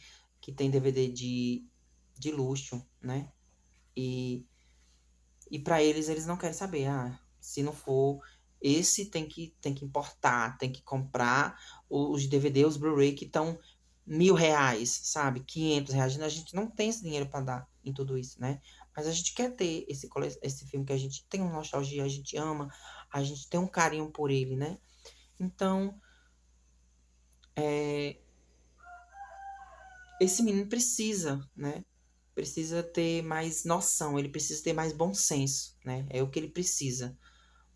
têm DVD de luxo, né? E para eles não querem saber. Se não for esse, tem que importar, tem que comprar os DVD, os Blu-ray que estão R$ 1.000, sabe? R$ 500. A gente não tem esse dinheiro para dar em tudo isso, né? Mas a gente quer ter esse filme que a gente tem uma nostalgia, a gente ama, a gente tem um carinho por ele, né? Então, esse menino precisa, né? Precisa ter mais noção, ele precisa ter mais bom senso, né? É o que ele precisa.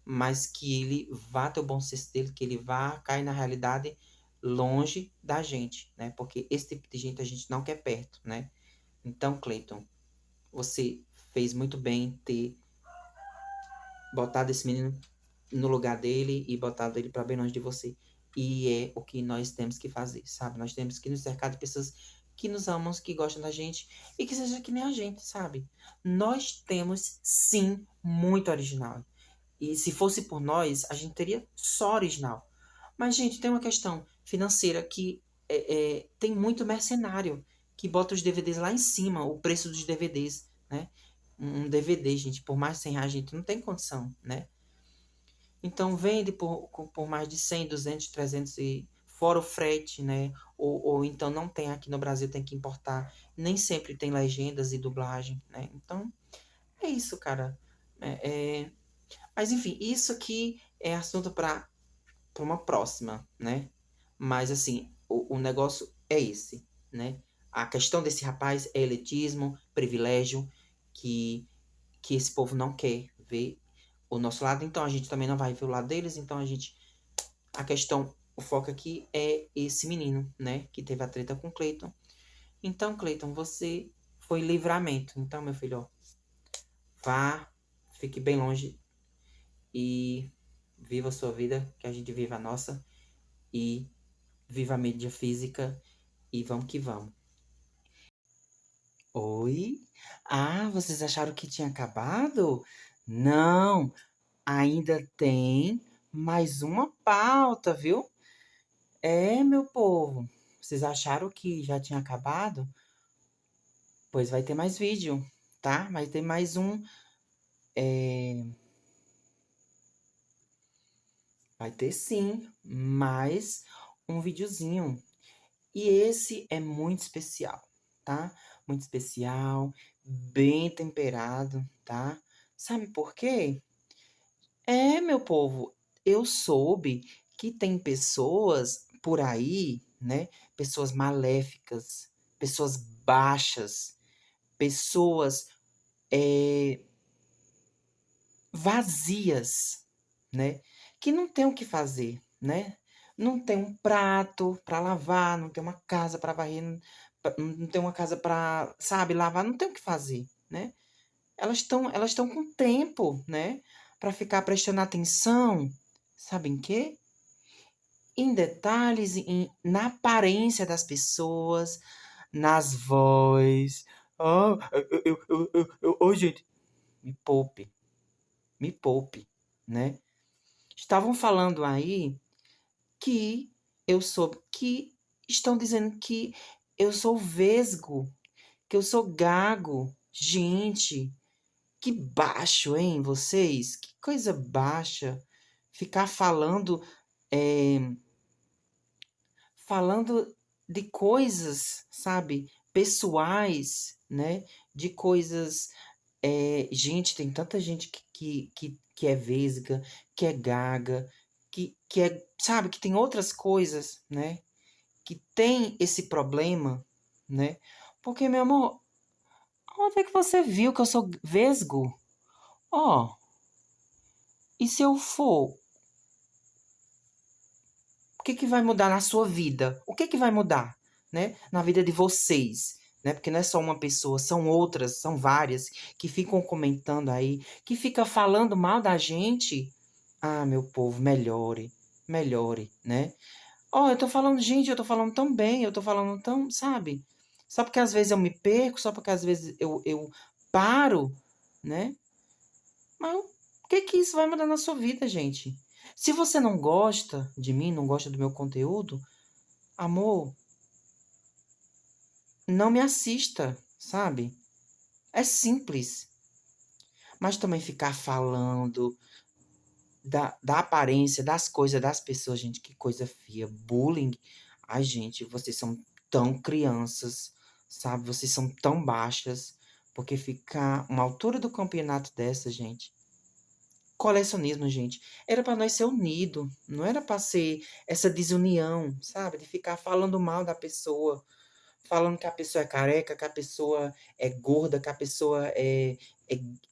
Mas que ele vá ter o bom senso dele, que ele vá cair na realidade longe da gente, né? Porque esse tipo de gente a gente não quer perto, né? Então, Cleiton, você fez muito bem ter botado esse menino no lugar dele e botado ele para bem longe de você. E é o que nós temos que fazer, sabe? Nós temos que nos cercar de pessoas que nos amam, que gostam da gente e que seja que nem a gente, sabe? Nós temos, sim, muito original. E se fosse por nós, a gente teria só original. Mas, gente, tem uma questão financeira que tem muito mercenário que bota os DVDs lá em cima, o preço dos DVDs, né? Um DVD, gente, por mais de R$ 100, a gente não tem condição, né? Então, vende por mais de 100, 200, 300 e fora o frete, né? Ou então não tem aqui no Brasil, tem que importar. Nem sempre tem legendas e dublagem, né? Então, é isso, cara. Mas, enfim, isso aqui é assunto para uma próxima, né? Mas, assim, o negócio é esse, né? A questão desse rapaz é elitismo, privilégio, que esse povo não quer ver o nosso lado, então a gente também não vai ver o lado deles, então a questão, o foco aqui é esse menino, né? Que teve a treta com o Cleiton. Então, Cleiton, você foi livramento. Então, meu filho, ó, vá, fique bem longe e viva a sua vida, que a gente viva a nossa, e viva a mídia física, e vamos que vamos. Oi? Vocês acharam que tinha acabado? Não, ainda tem mais uma pauta, viu? Meu povo, vocês acharam que já tinha acabado? Pois vai ter mais vídeo, tá? Vai ter mais um. Vai ter sim, mais um videozinho. E esse é muito especial, tá? Muito especial, bem temperado, tá? Sabe por quê? Meu povo, eu soube que tem pessoas por aí, né? Pessoas maléficas, pessoas baixas, pessoas vazias, né? Que não tem o que fazer, né? Não tem um prato para lavar, não tem uma casa para varrer, não tem uma casa para, sabe, lavar, não tem o que fazer, né? Elas estão com tempo, né? Para ficar prestando atenção, sabe em quê? Em detalhes, na aparência das pessoas, nas vozes. Ah, gente, me poupe, me poupe, né? Estavam falando aí que eu sou, que estão dizendo que eu sou vesgo, que eu sou gago. Gente, que baixo, hein, vocês? Que coisa baixa. Ficar falando de coisas, sabe, pessoais, né? De coisas. Gente, tem tanta gente que é vesga, que é gaga, que é, sabe, que tem outras coisas, né? Que tem esse problema, né? Porque, meu amor, onde é que você viu que eu sou vesgo? Ó, e se eu for, o que que vai mudar na sua vida? O que que vai mudar, né? Na vida de vocês, né? Porque não é só uma pessoa, são outras, são várias que ficam comentando aí, que fica falando mal da gente. Ah, meu povo, melhore, melhore, né? Ó, eu tô falando, gente, eu tô falando tão bem, eu tô falando tão, sabe? Só porque às vezes eu me perco, só porque às vezes eu paro, né? Mas o que que isso vai mudar na sua vida, gente? Se você não gosta de mim, não gosta do meu conteúdo, amor, não me assista, sabe? É simples. Mas também ficar falando da aparência, das coisas das pessoas, gente, que coisa feia. Bullying. Ai, gente, vocês são tão crianças, sabe? Vocês são tão baixas. Porque ficar uma altura do campeonato dessa, gente. Colecionismo, gente, era para nós ser unido, não era para ser essa desunião, sabe? De ficar falando mal da pessoa, falando que a pessoa é careca, que a pessoa é gorda, que a pessoa é,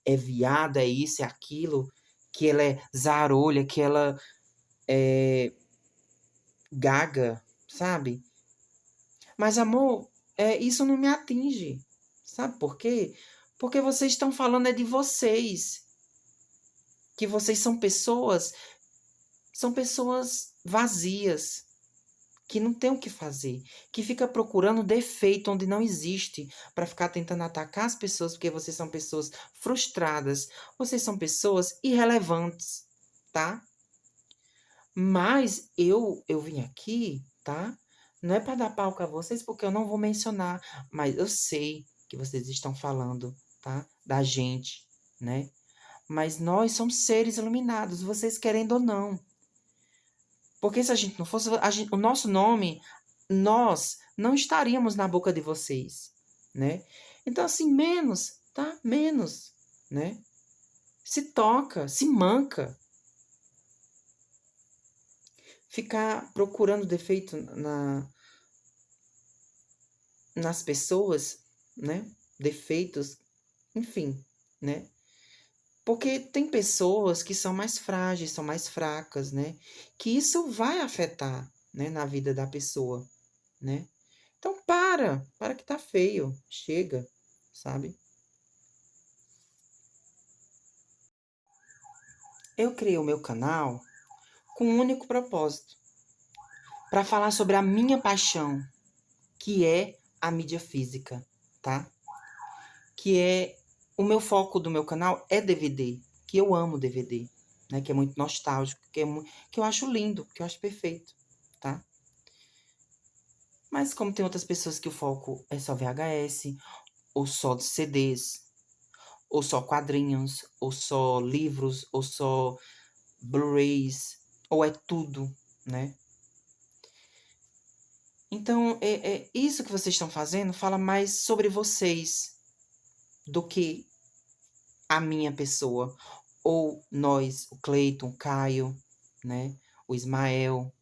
é viada, é isso, é aquilo, que ela é zarolha, que ela é gaga, sabe? Mas, amor, isso não me atinge. Sabe por quê? Porque vocês estão falando é de vocês. Que vocês são pessoas vazias, que não tem o que fazer, que fica procurando defeito onde não existe, para ficar tentando atacar as pessoas, porque vocês são pessoas frustradas, vocês são pessoas irrelevantes, tá? Mas eu vim aqui, tá? Não é para dar palco a vocês, porque eu não vou mencionar, mas eu sei que vocês estão falando, tá? Da gente, né? Mas nós somos seres iluminados, vocês querendo ou não. Porque se a gente não fosse, o nosso nome, nós não estaríamos na boca de vocês, né? Então, assim, menos, tá? Menos, né? Se toca, se manca. Ficar procurando defeito nas pessoas, né? Defeitos, enfim, né? Porque tem pessoas que são mais frágeis, são mais fracas, né? Que isso vai afetar, né, na vida da pessoa, né? Então para que tá feio, chega, sabe? Eu criei o meu canal com um único propósito, para falar sobre a minha paixão, que é a mídia física, tá? Que é o meu foco do meu canal é DVD, que eu amo DVD, né? Que é muito nostálgico, que eu acho lindo, que eu acho perfeito, tá? Mas como tem outras pessoas que o foco é só VHS, ou só CDs, ou só quadrinhos, ou só livros, ou só Blu-rays, ou é tudo, né? Então, isso que vocês estão fazendo fala mais sobre vocês do que a minha pessoa. Ou nós, o Cleiton, o Caio, né? O Ismael.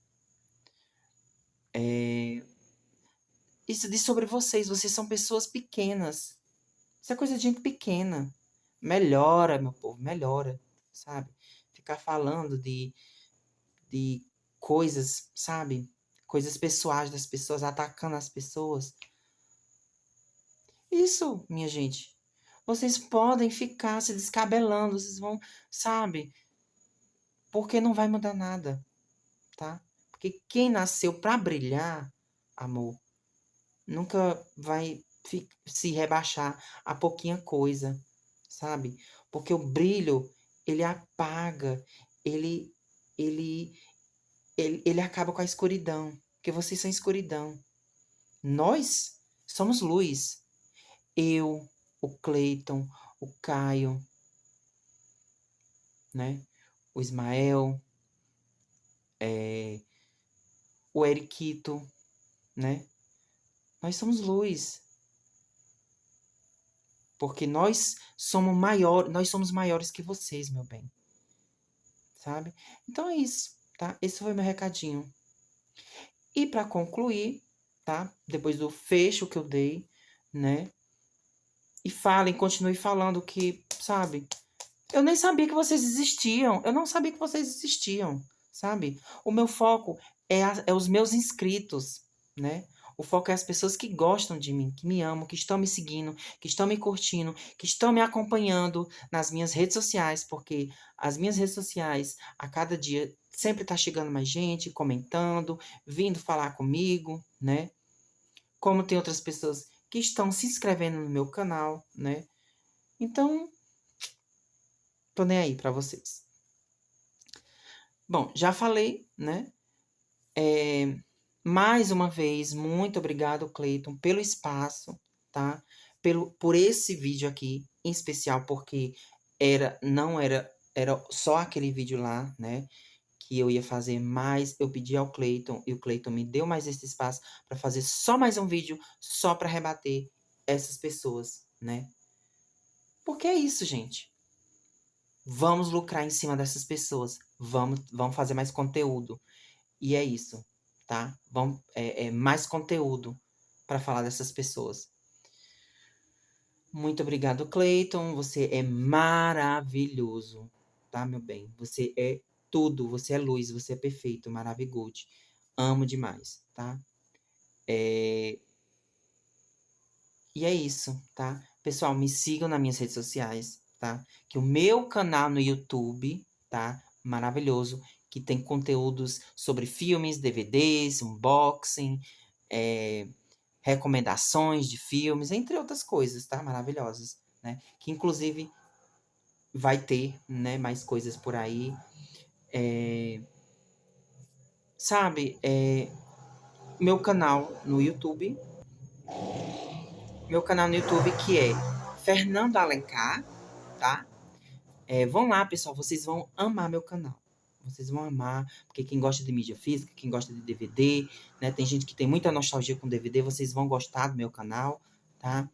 Isso diz sobre vocês. Vocês são pessoas pequenas. Isso é coisa de gente pequena. Melhora, meu povo, melhora, sabe? Ficar falando de coisas, sabe? Coisas pessoais das pessoas, atacando as pessoas. Isso, minha gente. Vocês podem ficar se descabelando, vocês vão, sabe? Porque não vai mudar nada, tá? Porque quem nasceu pra brilhar, amor, nunca vai se rebaixar a pouquinha coisa, sabe? Porque o brilho, ele apaga, ele, ele, ele acaba com a escuridão. Porque vocês são escuridão. Nós somos luz. Eu, o Cleiton, o Caio, né? O Ismael, o Eriquito, né? Nós somos luz. Porque nós somos maiores que vocês, meu bem. Sabe? Então é isso, tá? Esse foi meu recadinho. E para concluir, tá? Depois do fecho que eu dei, né? E continue falando que, sabe? Eu nem sabia que vocês existiam. Eu não sabia que vocês existiam, sabe? O meu foco é os meus inscritos, né? O foco é as pessoas que gostam de mim, que me amam, que estão me seguindo, que estão me curtindo, que estão me acompanhando nas minhas redes sociais, porque as minhas redes sociais, a cada dia, sempre tá chegando mais gente, comentando, vindo falar comigo, né? Como tem outras pessoas que estão se inscrevendo no meu canal, né? Então, tô nem aí pra vocês. Bom, já falei, né? Mais uma vez, muito obrigado, Cleiton, pelo espaço, tá? Por esse vídeo aqui, em especial, porque não era só aquele vídeo lá, né? Que eu ia fazer, mas eu pedi ao Cleiton e o Cleiton me deu mais esse espaço para fazer só mais um vídeo, só para rebater essas pessoas, né? Porque é isso, gente. Vamos lucrar em cima dessas pessoas. Vamos fazer mais conteúdo. E é isso, tá? Mais conteúdo para falar dessas pessoas. Muito obrigado, Cleiton. Você é maravilhoso, tá, meu bem? Você é tudo. Você é luz, você é perfeito, maravilhoso. Amo demais, tá? E é isso, tá? Pessoal, me sigam nas minhas redes sociais, tá? Que o meu canal no YouTube, tá? Maravilhoso, que tem conteúdos sobre filmes, DVDs, unboxing, recomendações de filmes, entre outras coisas, tá? Maravilhosas, né? Que inclusive vai ter, né, mais coisas por aí. Sabe, meu canal no YouTube, que é Fernando Alencar, tá? Vão lá, pessoal, vocês vão amar meu canal. Vocês vão amar, porque quem gosta de mídia física, quem gosta de DVD, né? Tem gente que tem muita nostalgia com DVD, vocês vão gostar do meu canal, tá?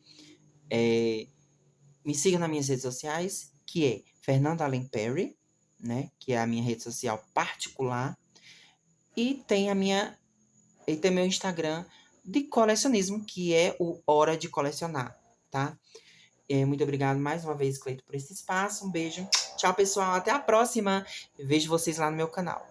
Me siga nas minhas redes sociais, que é Fernando Allen Perry, né? Que é a minha rede social particular. E tem meu Instagram de colecionismo, que é o Hora de Colecionar, tá? Muito obrigado mais uma vez, Cleito, por esse espaço. Um beijo. Tchau, pessoal. Até a próxima. Vejo vocês lá no meu canal.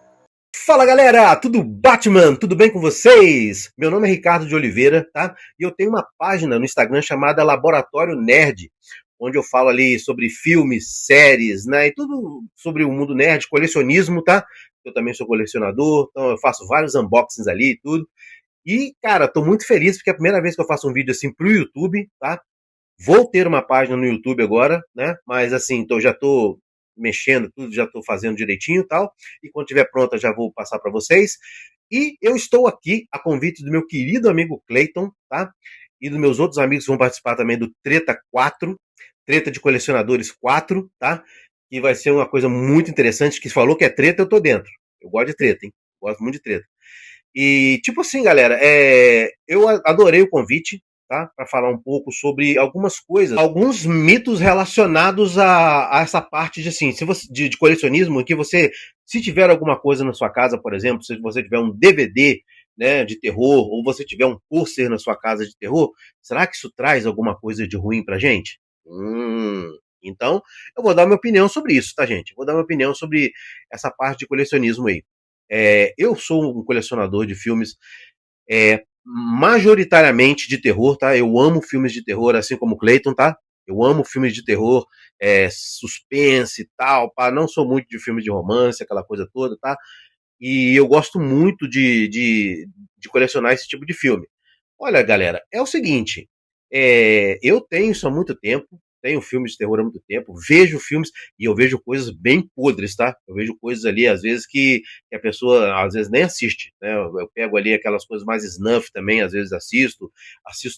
Fala, galera, tudo Batman? Tudo bem com vocês? Meu nome é Ricardo de Oliveira, tá? E eu tenho uma página no Instagram chamada Laboratório Nerd, onde eu falo ali sobre filmes, séries, né? E tudo sobre o mundo nerd, colecionismo, tá? Eu também sou colecionador, então eu faço vários unboxings ali e tudo. E, cara, tô muito feliz porque é a primeira vez que eu faço um vídeo assim pro YouTube, tá? Vou ter uma página no YouTube agora, né? Mas assim, já tô mexendo tudo, já tô fazendo direitinho e tal. E quando estiver pronta já vou passar para vocês. E eu estou aqui a convite do meu querido amigo Cleiton, tá? E dos meus outros amigos que vão participar também do Treta 4, Treta de Colecionadores 4, tá? Que vai ser uma coisa muito interessante, que falou que é treta, eu tô dentro. Eu gosto de treta, hein? Gosto muito de treta. E, tipo assim, galera, eu adorei o convite, tá? Para falar um pouco sobre algumas coisas, alguns mitos relacionados a essa parte de, assim, se você, de colecionismo, que você Se tiver alguma coisa na sua casa, por exemplo, se você tiver um DVD, né, de terror, ou você tiver um pôster na sua casa de terror, será que isso traz alguma coisa de ruim pra gente? Então, eu vou dar minha opinião sobre isso, tá, gente? Vou dar minha opinião sobre essa parte de colecionismo aí. Eu sou um colecionador de filmes majoritariamente de terror, tá? Eu amo filmes de terror, assim como o Clayton, tá? Eu amo filmes de terror, suspense e tal, pá. Não sou muito de filmes de romance, aquela coisa toda, tá? E eu gosto muito de colecionar esse tipo de filme. Olha, galera, é o seguinte, eu tenho isso há muito tempo, tenho filmes de terror há muito tempo, vejo filmes e eu vejo coisas bem podres, tá? Eu vejo coisas ali, às vezes, que a pessoa, às vezes, nem assiste, né? Eu pego ali aquelas coisas mais snuff também, às vezes assisto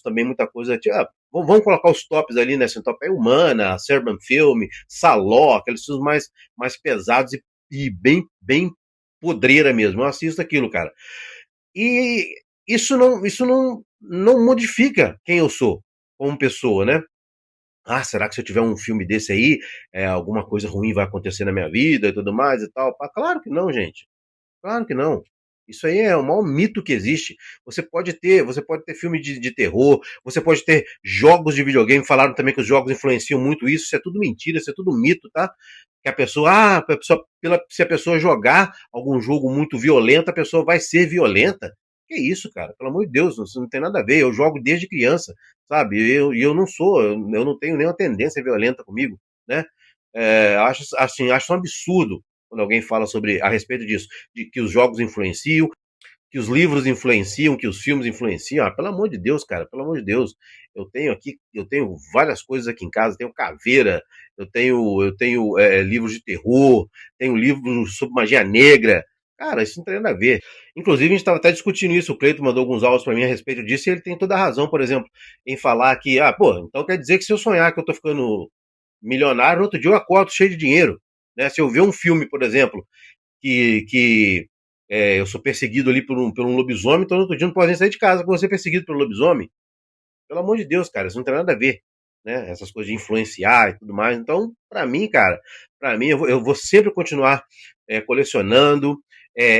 também muita coisa, tipo, vamos colocar os tops ali, né? Assim, top é Humana, Serbian Film, Saló, aqueles filmes mais pesados e bem podreira mesmo. Eu assisto aquilo, cara. E isso não modifica quem eu sou como pessoa, né? Ah, será que se eu tiver um filme desse aí, alguma coisa ruim vai acontecer na minha vida e tudo mais e tal? Claro que não, gente. Claro que não. Isso aí é o maior mito que existe. Você pode ter filme de terror, você pode ter jogos de videogame. Falaram também que os jogos influenciam muito isso. Isso é tudo mentira, isso é tudo mito, tá? Que se a pessoa jogar algum jogo muito violento, a pessoa vai ser violenta. Que isso, cara? Pelo amor de Deus, isso não tem nada a ver. Eu jogo desde criança, sabe? Eu não sou, eu não tenho nenhuma tendência violenta comigo, né? Acho um absurdo quando alguém fala a respeito disso, de que os jogos influenciam, que os livros influenciam, que os filmes influenciam. Pelo amor de Deus, cara, pelo amor de Deus. Eu tenho várias coisas aqui em casa, tenho caveira, eu tenho livros de terror, tenho livros sobre magia negra. Cara, isso não tem nada a ver. Inclusive, a gente estava até discutindo isso, o Cleiton mandou alguns áudios para mim a respeito disso, e ele tem toda a razão, por exemplo, em falar que, então quer dizer que se eu sonhar que eu tô ficando milionário, no outro dia eu acordo cheio de dinheiro. Né? Se eu ver um filme, por exemplo, que eu sou perseguido ali por um lobisomem, então no outro dia não posso nem sair de casa por ser perseguido pelo lobisomem. Pelo amor de Deus, cara, isso não tem nada a ver, né? Essas coisas de influenciar e tudo mais. Então, pra mim, cara, eu vou sempre continuar colecionando,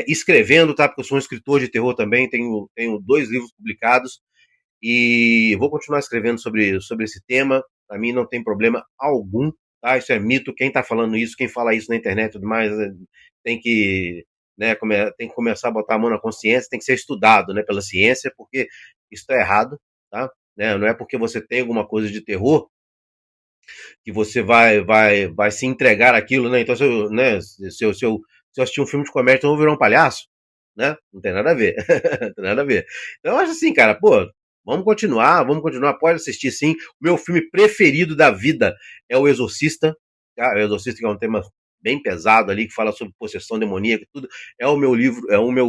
escrevendo, tá? Porque eu sou um escritor de terror também, tenho 2 livros publicados e vou continuar escrevendo sobre esse tema. Pra mim não tem problema algum, tá? Isso é mito. Quem tá falando isso, quem fala isso na internet e tudo mais, tem que, né, tem que começar a botar a mão na consciência, tem que ser estudado, né, pela ciência, porque isso tá errado, tá? Né? Não é porque você tem alguma coisa de terror que você vai se entregar àquilo, né? Então, se eu assistir um filme de comédia, então eu vou virar um palhaço, né? Não tem nada a ver. Não tem nada a ver. Então, eu acho assim, cara, pô, vamos continuar, pode assistir sim. O meu filme preferido da vida é O Exorcista, tá? O Exorcista, que é um tema bem pesado ali, que fala sobre possessão demoníaca e tudo. É o meu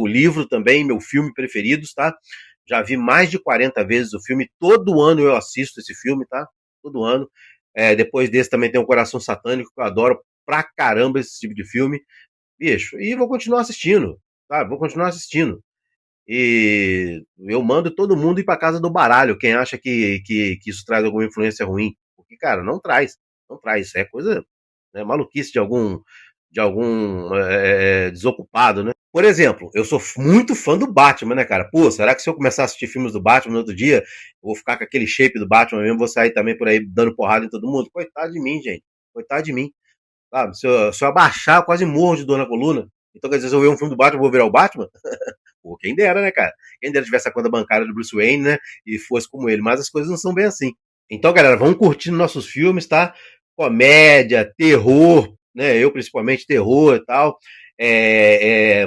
livro também, meu filme preferido, tá? Já vi mais de 40 vezes o filme, todo ano eu assisto esse filme, tá? Todo ano. Depois desse também tem o Coração Satânico, que eu adoro pra caramba esse tipo de filme, bicho. E vou continuar assistindo, sabe? Vou continuar assistindo. E eu mando todo mundo ir pra casa do baralho, quem acha que isso traz alguma influência ruim. Porque, cara, não traz. Não traz. Isso é coisa, né, maluquice de algum desocupado, né? Por exemplo, eu sou muito fã do Batman, né, cara? Pô, será que se eu começar a assistir filmes do Batman no outro dia, eu vou ficar com aquele shape do Batman mesmo, vou sair também por aí dando porrada em todo mundo? Coitado de mim, gente. Coitado de mim. Sabe? Se eu abaixar, eu quase morro de dor na coluna. Então, quer dizer, se eu ver um filme do Batman, eu vou virar o Batman? Pô, quem dera, né, cara? Quem dera tivesse a conta bancária do Bruce Wayne, né? E fosse como ele. Mas as coisas não são bem assim. Então, galera, vamos curtindo nossos filmes, tá? Comédia, terror, né? Eu, principalmente, terror e tal.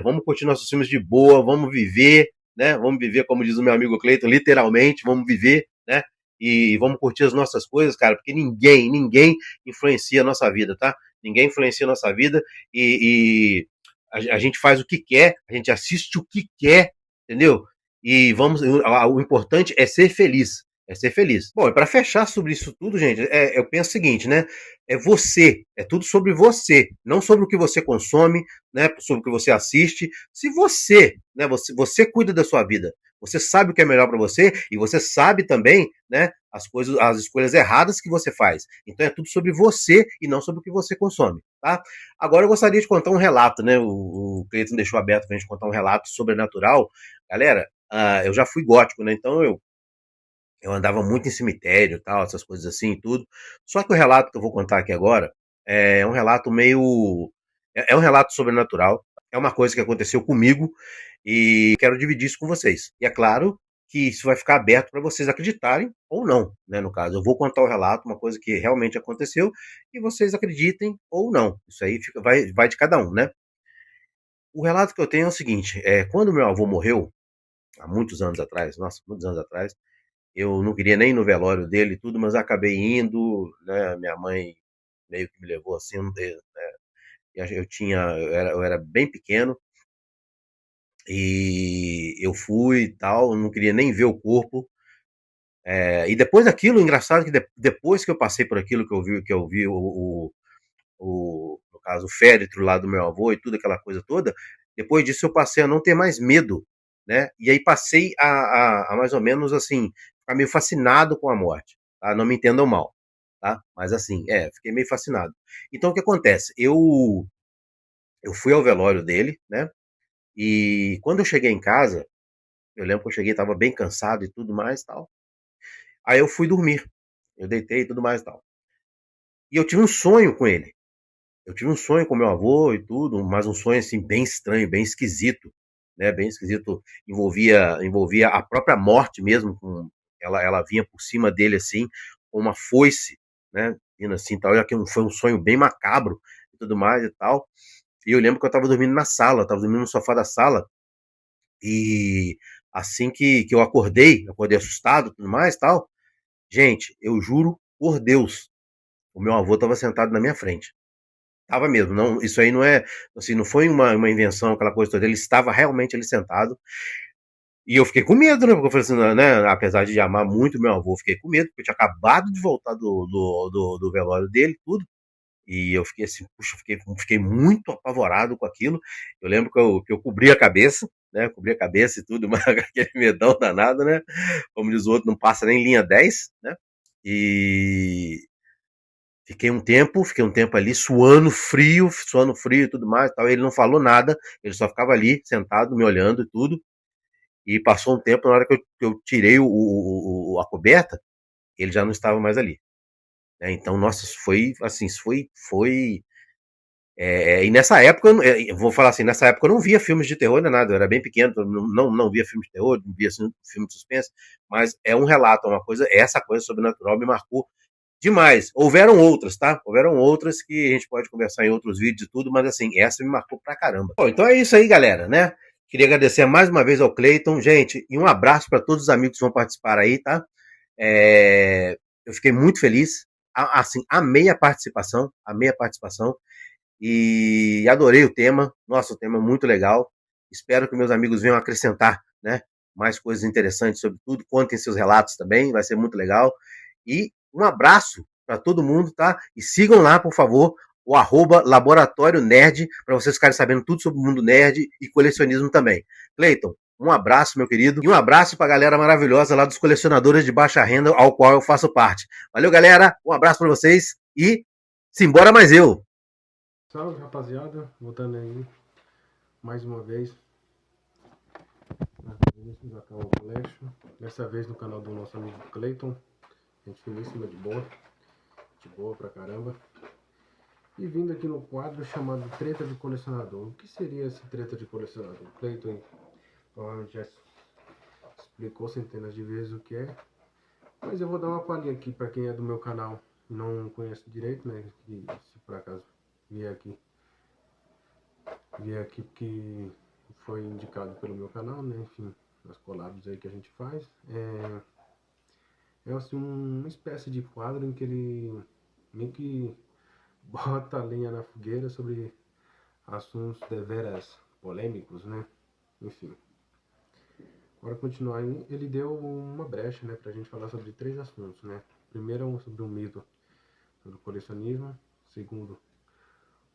Vamos curtir nossos filmes de boa, vamos viver, né? Vamos viver, como diz o meu amigo Cleiton, literalmente, vamos viver, né? E vamos curtir as nossas coisas, cara, porque ninguém influencia a nossa vida, tá? Ninguém influencia a nossa vida e a gente faz o que quer, a gente assiste o que quer, entendeu? E o importante é ser feliz. É ser feliz. Bom, e para fechar sobre isso tudo, gente, eu penso o seguinte, né? É tudo sobre você, não sobre o que você consome, né? Sobre o que você assiste. Se você, né? Você cuida da sua vida, Você sabe o que é melhor para você e você sabe também, né, as escolhas erradas que você faz. Então é tudo sobre você e não sobre o que você consome, tá? Agora eu gostaria de contar um relato, né? O Cleiton deixou aberto pra gente contar um relato sobrenatural. Galera, eu já fui gótico, né? Então eu andava muito em cemitério, tal, essas coisas assim e tudo. Só que o relato que eu vou contar aqui agora é um relato meio. É um relato sobrenatural. É uma coisa que aconteceu comigo e quero dividir isso com vocês. E é claro que isso vai ficar aberto para vocês acreditarem ou não, né? No caso, eu vou contar o relato, uma coisa que realmente aconteceu, e vocês acreditem ou não. Isso aí vai de cada um, né? O relato que eu tenho é o seguinte: quando meu avô morreu, há muitos anos atrás, nossa, muitos anos atrás, eu não queria nem ir no velório dele e tudo, mas acabei indo, né? Minha mãe meio que me levou assim, eu era bem pequeno e eu fui e tal, não queria nem ver o corpo. E depois daquilo, engraçado que depois que eu passei por aquilo que eu vi no caso, o féretro lá do meu avô e tudo aquela coisa toda, depois disso eu passei a não ter mais medo, né? E aí passei a mais ou menos assim, ficar meio fascinado com a morte, tá? Não me entendam mal, tá? Mas assim, fiquei meio fascinado. Então o que acontece? Eu fui ao velório dele, né? E quando eu cheguei em casa, eu lembro que eu cheguei, estava bem cansado e tudo mais, tal. Aí eu fui dormir. Eu deitei e tudo mais, tal. E eu tive um sonho com ele. Eu tive um sonho com meu avô e tudo, mas um sonho assim bem estranho, bem esquisito, né? Bem esquisito, envolvia a própria morte mesmo, com ela vinha por cima dele assim, com uma foice, né? Vindo assim, tal, já que foi um sonho bem macabro e tudo mais e tal. E eu lembro que eu estava dormindo na sala, eu estava dormindo no sofá da sala e assim que eu acordei assustado, e tudo mais, tal. Gente, eu juro por Deus, o meu avô estava sentado na minha frente. Tava mesmo, não, isso aí não é, assim, não foi uma invenção, aquela coisa toda, ele estava realmente ali sentado, e eu fiquei com medo, né, porque eu falei assim, né, apesar de amar muito meu avô, eu fiquei com medo, porque eu tinha acabado de voltar do velório dele, tudo, e eu fiquei assim, puxa, fiquei muito apavorado com aquilo, eu lembro que eu cobri a cabeça, né, cobri a cabeça e tudo, mas aquele medão danado, né, como diz o outro, não passa nem linha 10, né, e fiquei um tempo ali suando frio e tudo mais, tal. Ele não falou nada, ele só ficava ali sentado me olhando e tudo. E passou um tempo, na hora que eu tirei a coberta, ele já não estava mais ali, né? Então, nossa, isso foi assim, foi. E nessa época, eu vou falar assim, nessa época eu não via filmes de terror nem nada, eu era bem pequeno, não via filmes de terror, não via assim, filme de suspense, mas é um relato, é uma coisa, essa coisa sobrenatural me marcou demais. Houveram outras, tá? Houveram outras que a gente pode conversar em outros vídeos e tudo, mas assim, essa me marcou pra caramba. Bom, então é isso aí, galera, né? Queria agradecer mais uma vez ao Cleiton, gente, e um abraço para todos os amigos que vão participar aí, tá? Eu fiquei muito feliz, assim, amei a participação e adorei o tema. Nossa, o tema é muito legal. Espero que meus amigos venham acrescentar, né? Mais coisas interessantes sobre tudo. Contem seus relatos também, vai ser muito legal. E um abraço para todo mundo, tá? E sigam lá, por favor, o Laboratório Nerd, para vocês ficarem sabendo tudo sobre o mundo nerd e colecionismo também. Cleiton, um abraço, meu querido. E um abraço para a galera maravilhosa lá dos colecionadores de baixa renda, ao qual eu faço parte. Valeu, galera. Um abraço para vocês e simbora mais eu. Salve, rapaziada, voltando aí mais uma vez na Vinícius Acau Collection, dessa vez no canal do nosso amigo Cleiton, gente finíssima, de boa pra caramba, e vindo aqui no quadro chamado Treta de Colecionador. O que seria esse treta de colecionador? Cleiton provavelmente já explicou centenas de vezes o que é, mas eu vou dar uma palhinha aqui pra quem é do meu canal e não conhece direito, né, que se por acaso vier aqui porque foi indicado pelo meu canal, né? Enfim, as collabs aí que a gente faz. É assim, uma espécie de quadro em que ele meio que bota a lenha na fogueira sobre assuntos deveras polêmicos, né? Enfim. Para continuar aí, ele deu uma brecha, né, pra gente falar sobre 3 assuntos, né? Primeiro, sobre o mito do colecionismo. Segundo,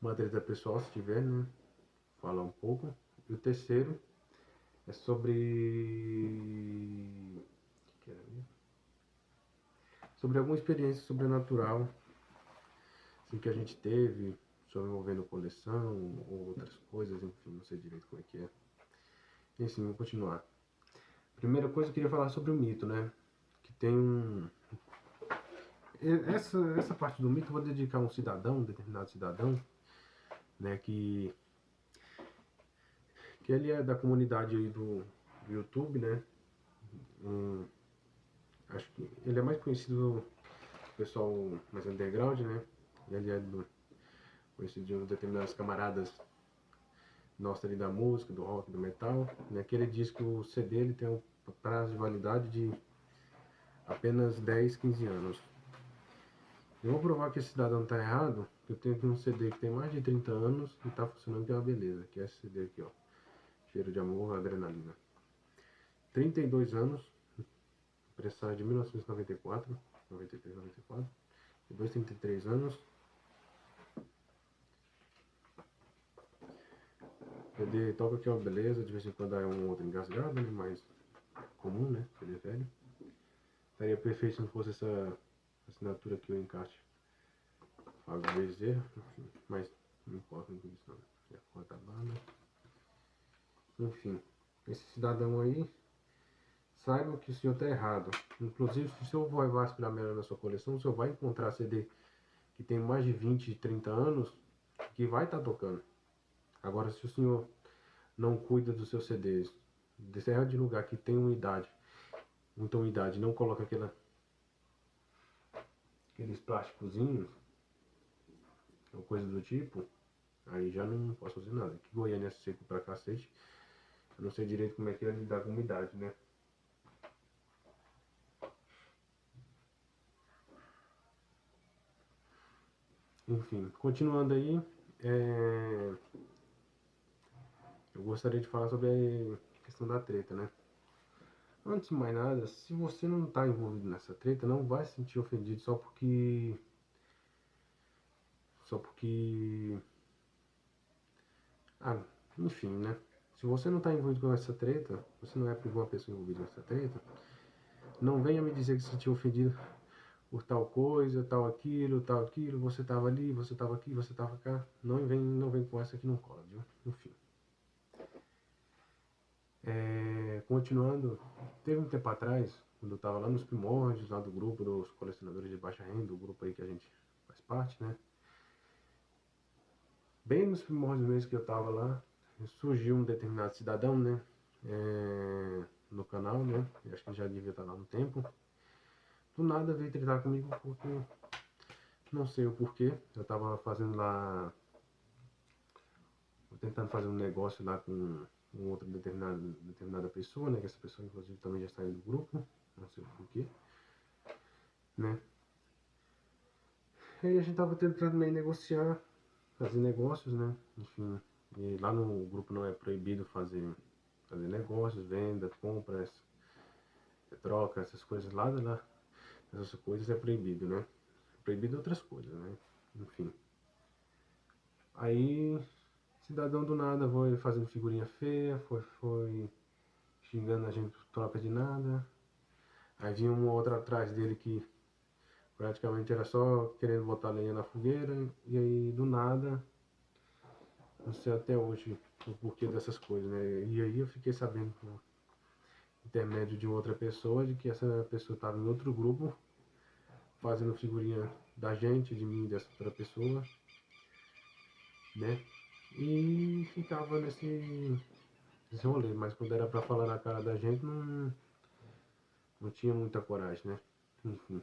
uma treta pessoal, se tiver, né? Falar um pouco. E o terceiro É sobre... que era mesmo? Sobre alguma experiência sobrenatural assim, que a gente teve, sobre envolvendo coleção ou outras coisas, enfim, não sei direito como é que é. Enfim, vou continuar. Primeira coisa eu queria falar sobre o mito, né? Que tem um... Essa parte do mito eu vou dedicar a um cidadão, um determinado cidadão, né? Que ele é da comunidade aí do YouTube, né? Hum, acho que ele é mais conhecido do pessoal mais underground, né? Ele é conhecido de determinados camaradas nossos ali da música, do rock, do metal, né? Que ele diz que o CD ele tem um prazo de validade de apenas 10, 15 anos. Eu vou provar que esse cidadão tá errado, que eu tenho aqui um CD que tem mais de 30 anos e tá funcionando, que é uma beleza, que é esse CD aqui, ó. Cheiro de amor, adrenalina. 32 anos, impressão de 1994, 93, 94. Depois 33 anos. CD toca que é uma beleza, de vez em quando é um outro engasgado, né? Mais comum, né? CD velho. Estaria perfeito se não fosse essa assinatura aqui, o encaixe. Fábio Bezerra, enfim, mas não importa muito isso não. É a cor da banda. Enfim, esse cidadão aí, saiba que o senhor está errado. Inclusive, se o senhor vai vasculhar melhor na sua coleção, o senhor vai encontrar CD que tem mais de 20, 30 anos que vai estar tocando. Agora, se o senhor não cuida dos seus CDs, descerra de lugar que tem umidade, muita umidade, não coloca aqueles plásticozinhos ou coisa do tipo, aí já não posso fazer nada. Que Goiânia é seco pra cacete, eu não sei direito como é que é lidar com umidade, né? Enfim, continuando aí, eu gostaria de falar sobre a questão da treta, né? Antes de mais nada, se você não está envolvido nessa treta, não vai se sentir ofendido só porque, ah, enfim, né? Se você não está envolvido com essa treta, você não é uma pessoa envolvida nessa treta, não venha me dizer que se sentiu ofendido por tal coisa, tal aquilo, você estava ali, você estava aqui, você estava cá. Não vem com essa que não cola, viu? Enfim. Continuando, teve um tempo atrás, quando eu estava lá nos primórdios, lá do grupo dos colecionadores de baixa renda, o grupo aí que a gente faz parte, né? Bem nos primórdios mesmo que eu estava lá, surgiu um determinado cidadão, né? No canal, né? Eu acho que ele já devia estar lá no tempo. Do nada veio tratar comigo porque não sei o porquê. Eu estava fazendo lá, tentando fazer um negócio lá com outra determinada pessoa, né? Que essa pessoa inclusive também já saiu do grupo, não sei o porquê, né? E aí a gente tava tentando meio negociar, fazer negócios, né? Enfim, e lá no grupo não é proibido fazer negócios, venda, compras, troca, essas coisas lá, essas coisas é proibido, né? Proibido outras coisas, né? Enfim. Aí, cidadão do nada foi fazendo figurinha feia, foi xingando a gente por troca de nada. Aí vinha uma outra atrás dele que praticamente era só querendo botar lenha na fogueira. E aí, do nada, não sei até hoje o porquê dessas coisas, né? E aí eu fiquei sabendo por intermédio de outra pessoa, de que essa pessoa estava em outro grupo, fazendo figurinha da gente, de mim, dessa outra pessoa, né? E ficava nesse rolê, mas quando era pra falar na cara da gente, não tinha muita coragem, né? Enfim.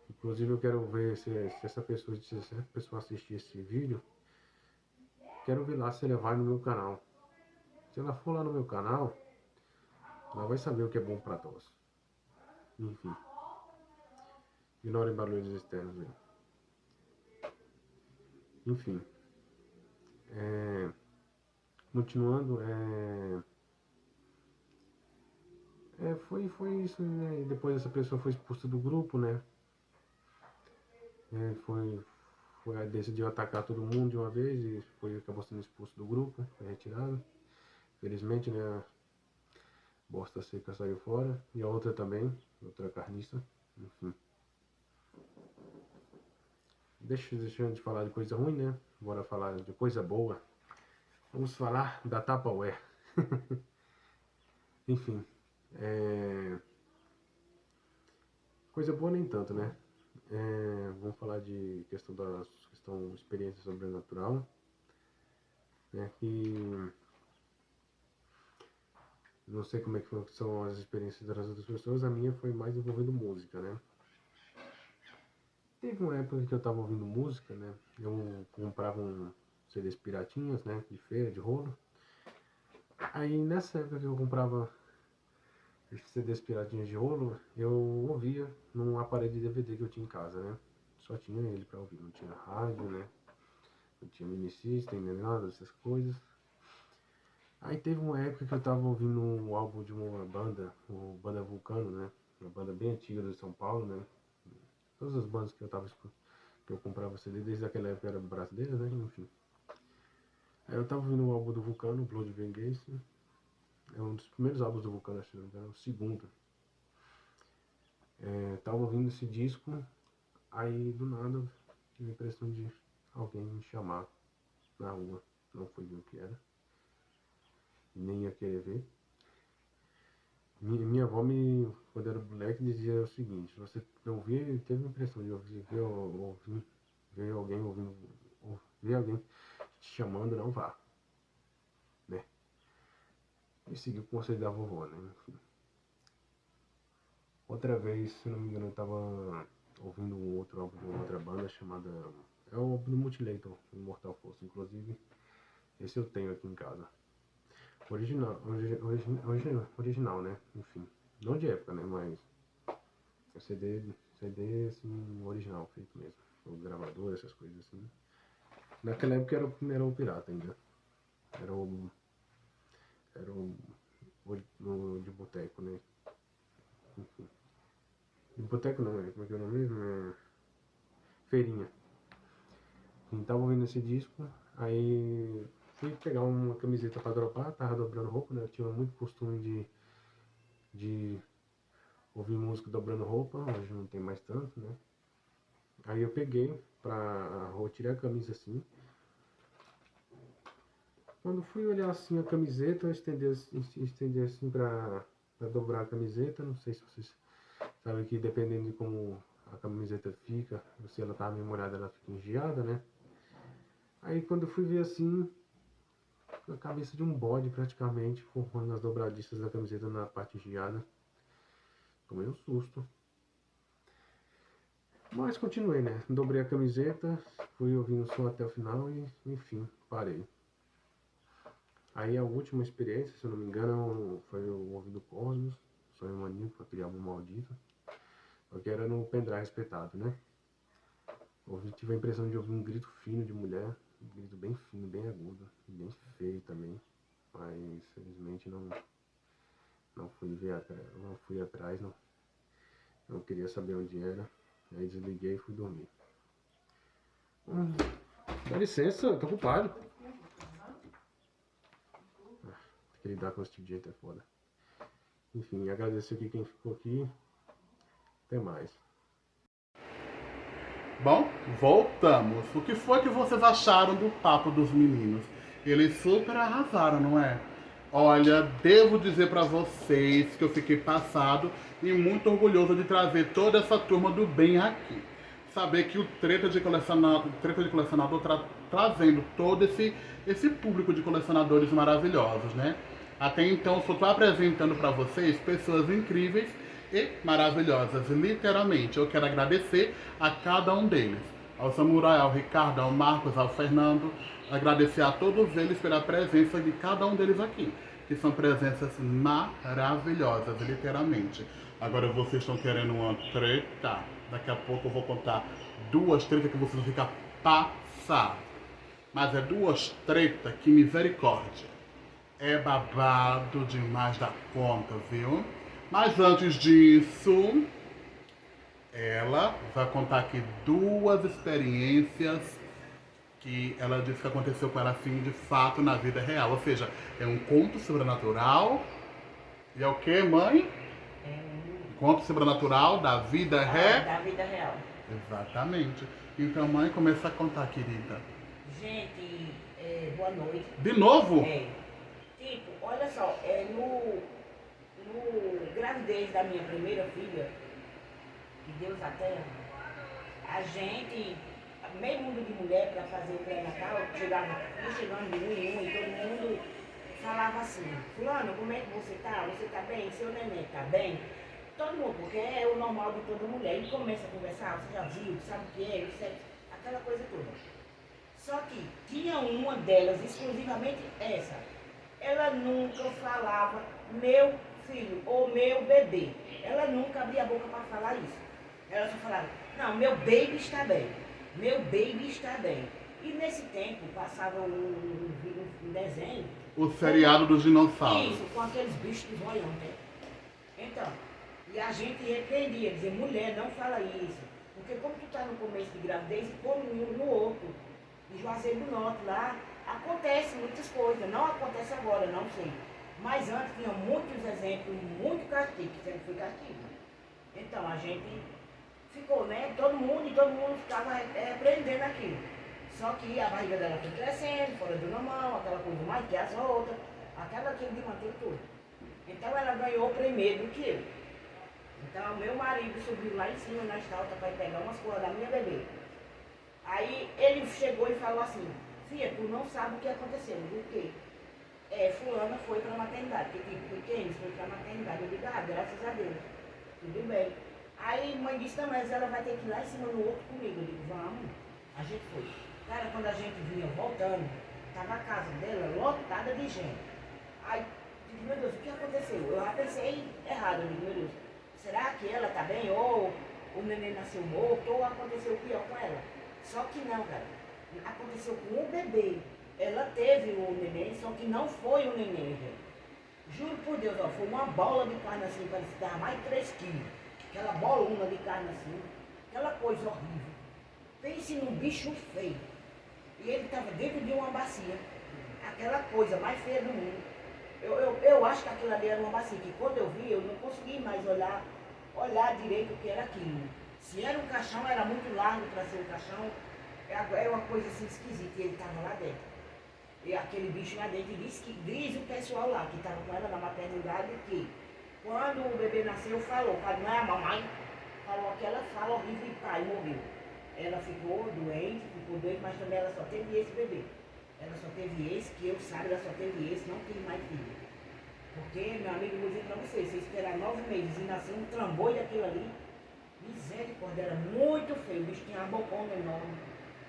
Inclusive eu quero ver se essa pessoa assistir esse vídeo, quero ver lá se ela vai no meu canal. Se ela for lá no meu canal, ela vai saber o que é bom pra todos. Enfim. Ignorem barulhos externos aí. Enfim. Continuando, foi isso, né? E depois essa pessoa foi expulsa do grupo, né? Decidiu atacar todo mundo de uma vez e acabou sendo expulso do grupo, foi retirado. Felizmente, né, a bosta seca saiu fora. E a outra também, outra carniça. Enfim. Deixando de falar de coisa ruim, né? Bora falar de coisa boa. Vamos falar da Tupperware. Enfim. Coisa boa nem tanto, né? Vamos falar de questão experiência sobrenatural. Né? Que não sei como é que são as experiências das outras pessoas. A minha foi mais envolvendo música, né? Teve uma época que eu tava ouvindo música, né? Eu comprava um CDs piratinhas, né? De feira, de rolo. Aí nessa época que eu comprava esses CDs piratinhas de rolo, eu ouvia num aparelho de DVD que eu tinha em casa, né? Só tinha ele pra ouvir, não tinha rádio, né? Não tinha mini system, nem nada dessas coisas. Aí teve uma época que eu tava ouvindo um álbum de uma banda, o Banda Vulcano, né? Uma banda bem antiga de São Paulo, né? Todas as bandas que eu comprava CD desde aquela época eram brasileiras, né? Enfim. Aí eu tava ouvindo o álbum do Vulcano, Blood Vengeance. É um dos primeiros álbuns do Vulcano, acho que não era o segundo. Tava ouvindo esse disco, aí do nada tive a impressão de alguém me chamar na rua. Não foi eu que era. Nem ia querer ver. Minha avó, quando era moleque, dizia o seguinte: você não vê, teve a impressão de ver alguém ouvindo, ver alguém te chamando, não vá. Né? E seguiu o conselho da vovó, né? Enfim. Outra vez, se não me engano, eu tava ouvindo um outro álbum de uma outra banda chamada. É o álbum do Mutilator, Immortal Force. Inclusive, esse eu tenho aqui em casa. Original, né? Enfim. Não de época, né? Mas. É CD assim, original, feito mesmo. O gravador, essas coisas assim. Naquela época era o pirata ainda. Era o de boteco, né? Enfim. De boteco não, como é que é o nome mesmo? Feirinha. Quem tava ouvindo esse disco, aí fui pegar uma camiseta pra dropar, tava dobrando roupa, né? Eu tinha muito costume de ouvir música dobrando roupa, hoje não tem mais tanto, né? Aí eu peguei tirei a camisa assim. Quando fui olhar assim a camiseta, eu estendi assim pra dobrar a camiseta. Não sei se vocês sabem que dependendo de como a camiseta fica, se ela tá meio molhada, ela fica engeada, né? Aí quando eu fui ver assim, a cabeça de um bode praticamente, formando as dobradiças da camiseta na parte engeada. Tomei um susto. Mas continuei, né? Dobrei a camiseta, fui ouvindo o som até o final e, enfim, parei. Aí a última experiência, se eu não me engano, foi o Ouvido Cosmos, Sonho Maníaco, aquele álbum maldito. Porque era no pendrive espetado, né? Tive a impressão de ouvir um grito fino de mulher, um grito bem fino, bem agudo, bem feio também. Mas felizmente não fui atrás, não queria saber onde era. Aí desliguei e fui dormir. Dá licença, tô ocupado. Tem que lidar com esse tipo de jeito é foda. Enfim, agradeço aqui quem ficou aqui. Até mais. Bom, voltamos. O que foi que vocês acharam do papo dos meninos? Eles super arrasaram, não é? Olha, devo dizer pra vocês que eu fiquei passado e muito orgulhoso de trazer toda essa turma do bem aqui. Saber que o Treta de Colecionador trazendo todo esse público de colecionadores maravilhosos, né? Até então, eu só estou apresentando para vocês pessoas incríveis e maravilhosas, literalmente. Eu quero agradecer a cada um deles. Ao Samurai, ao Ricardo, ao Marcos, ao Fernando. Agradecer a todos eles pela presença de cada um deles aqui. Que são presenças maravilhosas, literalmente. Agora vocês estão querendo uma treta. Daqui a pouco eu vou contar 2 tretas que vocês vão ficar passados. Mas é 2 tretas que misericórdia. É babado demais da conta, viu? Mas antes disso, ela vai contar aqui 2 experiências que ela disse que aconteceu com ela assim, de fato, na vida real. Ou seja, é um conto sobrenatural. E é o que, mãe? É um Conto sobrenatural da vida real. da vida real. Exatamente. Então, mãe, começa a contar, querida. Gente, boa noite. De novo? Tipo, olha só, no gravidez da minha primeira filha, que Deus a terra, a gente, meio mundo de mulher para fazer o pré-natal, chegando de um em um, e todo mundo falava assim: fulano, como é que você tá? Você tá bem? Seu neném tá bem? Todo mundo, porque é o normal de toda mulher. E começa a conversar, você já viu, sabe o que é, aquela coisa toda. Só que tinha uma delas, exclusivamente essa. Ela nunca falava meu filho ou meu bebê. Ela nunca abria a boca para falar isso. Ela só falava, não, meu baby está bem. Meu baby está bem. E nesse tempo passava um desenho. O seriado dos dinossauros. Isso, com aqueles bichos de zoião, né? Então, e a gente repreendia, dizia, mulher, não fala isso. Porque como tu está no começo de gravidez e como no outro, em Juazeiro do Norte, lá, acontece muitas coisas. Não acontece agora, não sei. Mas antes tinha muitos exemplos, muito castigo, que sempre foi castigo. Então a gente ficou, né? Todo mundo ficava repreendendo aquilo. Só que a barriga dela foi crescendo, fora do normal, aquela coisa mais que as outras, aquilo de manter tudo. Então ela ganhou primeiro do que eu. Então meu marido subiu lá em cima na estalta para pegar umas coisas da minha bebê. Aí ele chegou e falou assim, filha, tu não sabe o que aconteceu, o quê? Fulana foi para a maternidade, porque eles foi para a maternidade. Eu digo, graças a Deus, tudo bem. Aí mãe disse, não, mas ela vai ter que ir lá em cima no outro comigo. Eu digo, vamos. A gente foi. Cara, quando a gente vinha voltando, estava a casa dela lotada de gente. Aí, eu digo, meu Deus, o que aconteceu? Eu já pensei errado, eu digo, meu Deus, será que ela está bem? Ou o neném nasceu morto, ou aconteceu pior com ela? Só que não, cara. Aconteceu com o bebê. Ela teve o neném, só que não foi o neném, gente. Juro por Deus, ó, foi uma bola de carne assim, parecia que dava mais de 3 quilos. Aquela bolona de carne assim, aquela coisa horrível. Pense num bicho feio. E ele estava dentro de uma bacia. Aquela coisa mais feia do mundo. Eu acho que aquilo ali era uma bacia, que quando eu vi, eu não consegui mais olhar direito o que era aquilo. Se era um caixão, era muito largo para ser um caixão. Era uma coisa assim esquisita, e ele estava lá dentro. E aquele bicho lá dentro, diz o pessoal lá, que estava com ela na maternidade, que quando o bebê nasceu, falou, não é a mamãe? Falou aquela fala horrível e pai, morreu. Ela ficou doente, mas também ela só teve esse bebê. Ela só teve esse, que eu saiba, ela só teve esse, não teve mais filho. Porque, meu amigo, eu vou dizer para você esperar 9 meses e nascer um trambolho daquilo ali, misericórdia, era muito feio, o bicho tinha uma bocona enorme.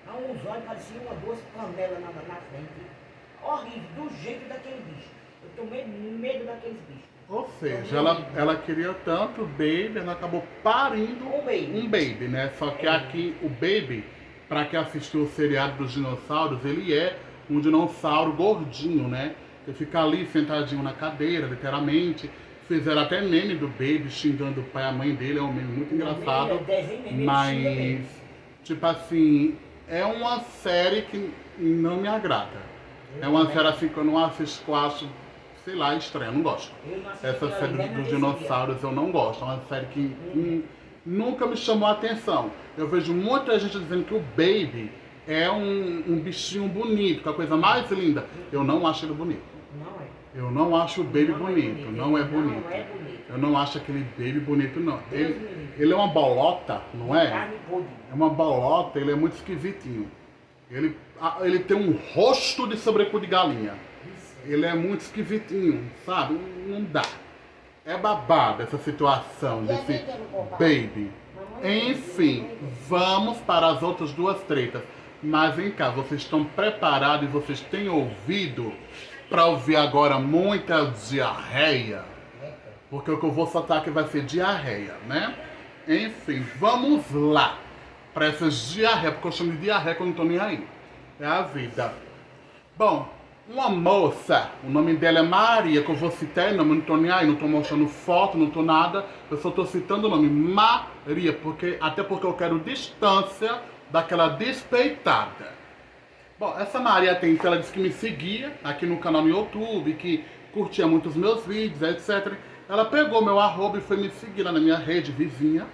Uns olhos pareciam 2 panelas na frente. Horrível, do jeito daquele bicho. Eu tomei medo daqueles bichos. Ou seja, ela queria tanto o baby, ela acabou parindo um baby, né? Só que aqui o baby, para quem assistiu o seriado dos dinossauros, ele é um dinossauro gordinho, né? Ele fica ali sentadinho na cadeira, literalmente. Fizeram até meme do baby xingando o pai e a mãe dele, é um meme muito engraçado. Mas, tipo assim, é uma série que não me agrada. É uma série assim que eu não assisto, que eu acho, sei lá, estranha, eu não gosto. Essa série dos dinossauros eu não gosto, é uma série que nunca me chamou a atenção. Eu vejo muita gente dizendo que o Baby é um bichinho bonito, que é a coisa mais linda. Eu não acho ele bonito. Não é. Eu não acho o Baby bonito, não é bonito. Não é bonito. Eu não acho aquele Baby bonito, não. Ele é uma bolota, não é? Carne podre. É uma bolota, ele é muito esquisitinho. Ele tem um rosto de sobrecu de galinha. Ele é muito esquisitinho, sabe? Não dá. É babado essa situação desse Baby. Enfim, vamos para as outras 2 tretas. Mas vem cá, vocês estão preparados e vocês têm ouvido para ouvir agora muita diarreia? Porque o que eu vou soltar aqui vai ser diarreia, né? Enfim, vamos lá para essas diarreia, porque eu chamo de diarreia que eu não tô nem aí. É a vida. Bom, uma moça, o nome dela é Maria, que eu vou citar o nome, não tô nem aí, não tô mostrando foto, não tô nada, eu só tô citando o nome, Maria, até porque eu quero distância daquela despeitada. Bom, essa Maria Tenta, ela disse que me seguia aqui no canal no YouTube, que curtia muito os meus vídeos, etc. Ela pegou meu arroba e foi me seguir lá na minha rede vizinha.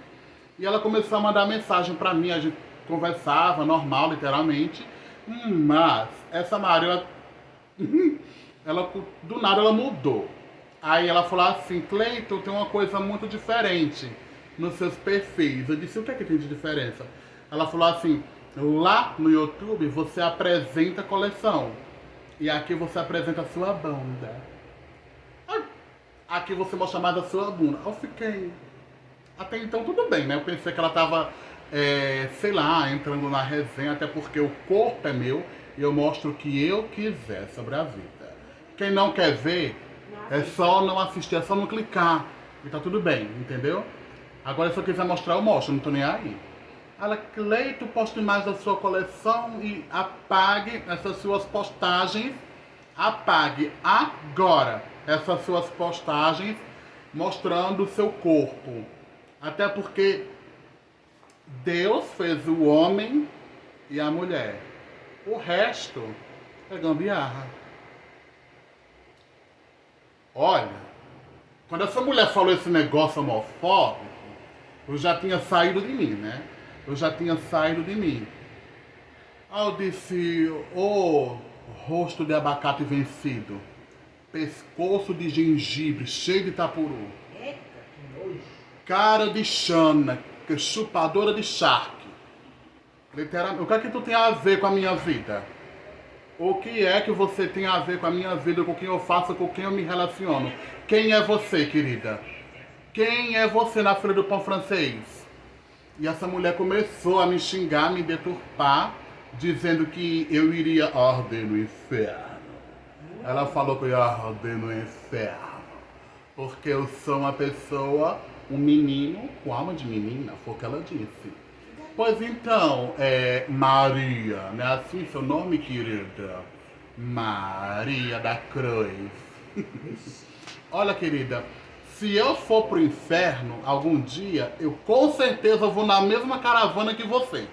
E ela começou a mandar mensagem pra mim, a gente conversava normal, literalmente. Mas essa Maria, do nada ela mudou. Aí ela falou assim, Cleiton, tem uma coisa muito diferente nos seus perfis. Eu disse, o que é que tem de diferença? Ela falou assim, lá no YouTube você apresenta a coleção. E aqui você apresenta a sua bunda. Aqui você mostra mais a sua bunda. Eu fiquei... Até então tudo bem, né? Eu pensei que ela tava, sei lá, entrando na resenha, até porque o corpo é meu e eu mostro o que eu quiser sobre a vida. Quem não quer ver, é só não assistir, é só não clicar. E tá tudo bem, entendeu? Agora se eu quiser mostrar, eu mostro, não tô nem aí. Ela, Cleito, poste mais da sua coleção e apague essas suas postagens. Apague agora essas suas postagens mostrando o seu corpo. Até porque Deus fez o homem e a mulher. O resto é gambiarra. Olha, quando essa mulher falou esse negócio homofóbico, eu já tinha saído de mim, né? Eu já tinha saído de mim. Aí eu disse, ô rosto de abacate vencido, pescoço de gengibre cheio de tapuru, Eita, que nojo. cara de chana, que chupadora de charque. Literalmente, o que é que tu tem a ver com a minha vida? O que é que você tem a ver com a minha vida, com quem eu faço, com quem eu me relaciono? Quem é você, querida? Quem é você na fila do pão francês? E essa mulher começou a me xingar, me deturpar, dizendo que eu iria arder no inferno. Ela falou que eu ia arder no inferno, porque eu sou uma pessoa, um menino com alma de menina, foi o que ela disse. Pois então, Maria, não é assim seu nome, querida? Maria da Cruz. Olha, querida, se eu for pro inferno algum dia, eu com certeza vou na mesma caravana que você.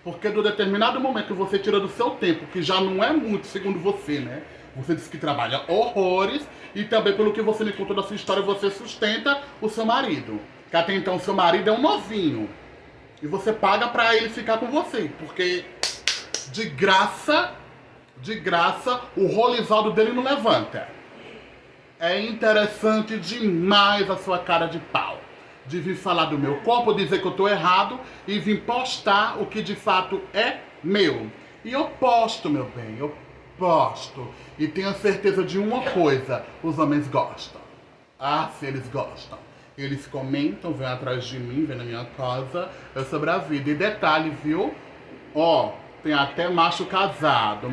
Porque do determinado momento que você tira do seu tempo, que já não é muito segundo você, né? Você disse que trabalha horrores e também pelo que você me contou da sua história, você sustenta o seu marido. Que até então o seu marido é um novinho. E você paga pra ele ficar com você. Porque de graça, o rolivaldo dele não levanta. É interessante demais a sua cara de pau. De vir falar do meu corpo, dizer que eu tô errado e vir postar o que de fato é meu. E eu posto, meu bem, eu posto. E tenho certeza de uma coisa, os homens gostam. Ah, se eles gostam. Eles comentam, vêm atrás de mim, vêm na minha casa, sobre a vida. E detalhe, viu? Ó, tem até macho casado.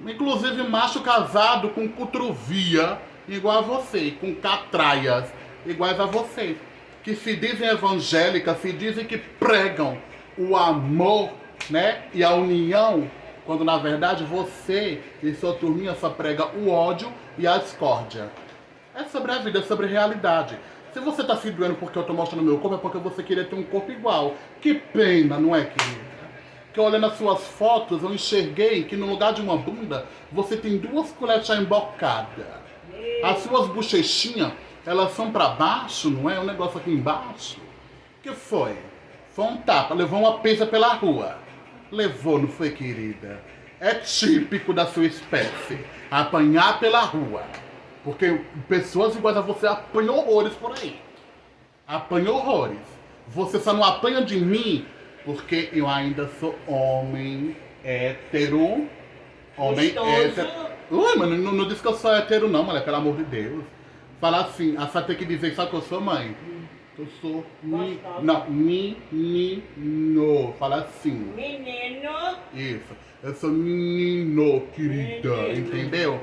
Inclusive macho casado com cotruvia, igual a você, com catraias, iguais a você. Que se dizem evangélicas, se dizem que pregam o amor, né? E a união, quando na verdade você e sua turminha só prega o ódio e a discórdia. É sobre a vida, é sobre a realidade. Se você tá se doendo porque eu tô mostrando meu corpo, é porque você queria ter um corpo igual. Que pena, não é, querida? Que olhando as suas fotos, eu enxerguei que no lugar de uma bunda, você tem 2 colheres embocadas. As suas bochechinhas, elas são pra baixo, não é? Um negócio aqui embaixo. Que foi? Foi um tapa, levou uma pesa pela rua. Levou, não foi, querida? É típico da sua espécie, apanhar pela rua. Porque pessoas iguais a você apanham horrores por aí. Apanham horrores. Você só não apanha de mim porque eu ainda sou homem hétero. Homem hétero. Ui, mas não diz que eu sou hétero não, mulher, pelo amor de Deus. Fala assim, a senhora tem que dizer só que eu sou mãe. Eu sou menino. Fala assim. Menino. Isso. Eu sou menino, querida. Menino. Entendeu?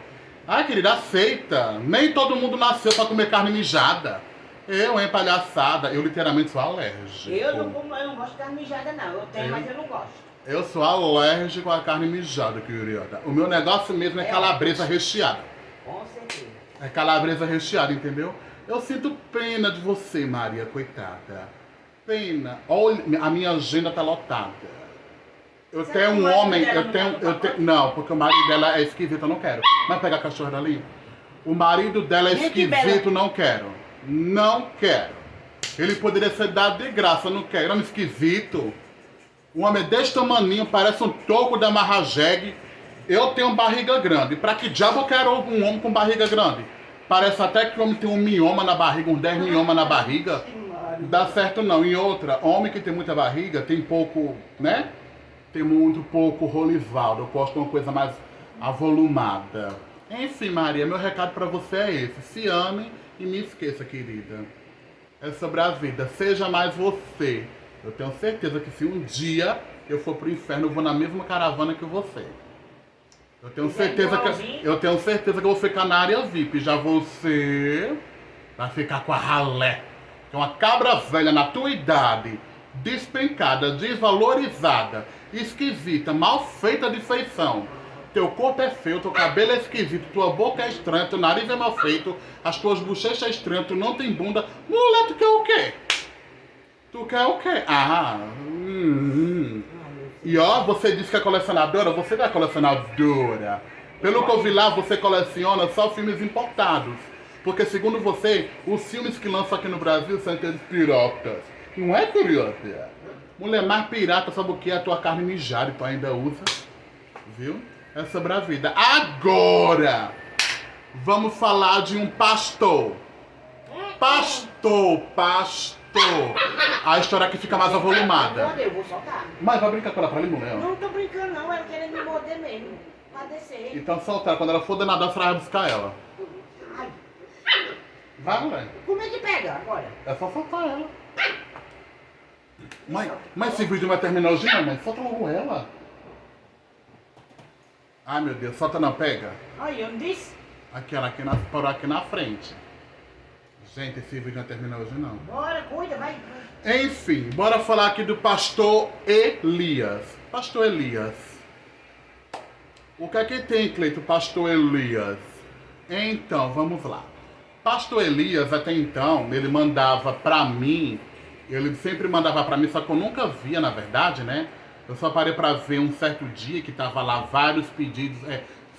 Ai, querida, aceita. Nem todo mundo nasceu pra comer carne mijada. Eu, hein, palhaçada. Eu literalmente sou alérgico. Eu não gosto de carne mijada, não. Eu tenho, mas eu não gosto. Eu sou alérgico à carne mijada, querida. O meu negócio mesmo é calabresa recheada. Com certeza. É calabresa recheada, entendeu? Eu sinto pena de você, Maria, coitada. Pena. Olha, a minha agenda tá lotada. Eu Você tenho não um vai homem, cuidar eu do tenho, pacote? não, porque o marido dela é esquisito, eu não quero. Vai pegar a cachorra dali? O marido dela é Gente, esquisito, Bela. não quero. Não quero. Ele poderia ser dado de graça, eu não quero. Homem esquisito. Um homem deste tamaninho, parece um toco da marrajegue. Eu tenho barriga grande. Pra que diabo eu quero um homem com barriga grande? Parece até que o homem tem um mioma na barriga, uns 10 miomas na barriga. Não dá certo não. E outra, homem que tem muita barriga tem pouco, né? Tem muito pouco Rolivaldo. Eu gosto de uma coisa mais avolumada. Enfim, Maria, meu recado pra você é esse. Se ame e me esqueça, querida. É sobre a vida. Seja mais você. Eu tenho certeza que se um dia eu for pro inferno, eu vou na mesma caravana que você. Eu tenho certeza que eu vou ficar na área VIP. Já você vai ficar com a ralé. Que é uma cabra velha na tua idade, despencada, desvalorizada, esquisita, mal feita de feição. Teu corpo é feio, teu cabelo é esquisito, tua boca é estranha, teu nariz é mal feito, as tuas bochechas é estranhas, tu não tem bunda. Mulher, tu quer o quê? Tu quer o quê? E ó, você disse que é colecionadora, você não é colecionadora. Pelo que eu vi lá, você coleciona só filmes importados. Porque segundo você, os filmes que lançam aqui no Brasil são aqueles piratas. Não é, curiosa? Mulher mais pirata, sabe o que? A tua carne mijada, tu ainda usa. Viu? É sobre a vida. Agora, vamos falar de um pastor. Pastor. A história aqui fica mais avolumada. Eu vou soltar. Mas vai brincar com ela pra ali, mulher? Não tô brincando não, ela querendo me morder mesmo. Pra descer. Então soltar, quando ela for danada, você vai buscar ela. Ai, Vai, mulher. como é que pega agora? É só soltar ela. Mas esse vídeo vai terminar hoje não, mas solta logo ela. Ai meu Deus, solta não, pega. Ai, eu não disse? Parou aqui na frente. Gente, esse vídeo não termina hoje não. Bora, cuida, vai. Enfim, bora falar aqui do pastor Elias. Pastor Elias. O que é que tem, Cleito, pastor Elias? Então, vamos lá. Pastor Elias, até então, ele mandava pra mim, ele sempre mandava pra mim, só que eu nunca via, na verdade, né? Eu só parei pra ver um certo dia que tava lá vários pedidos,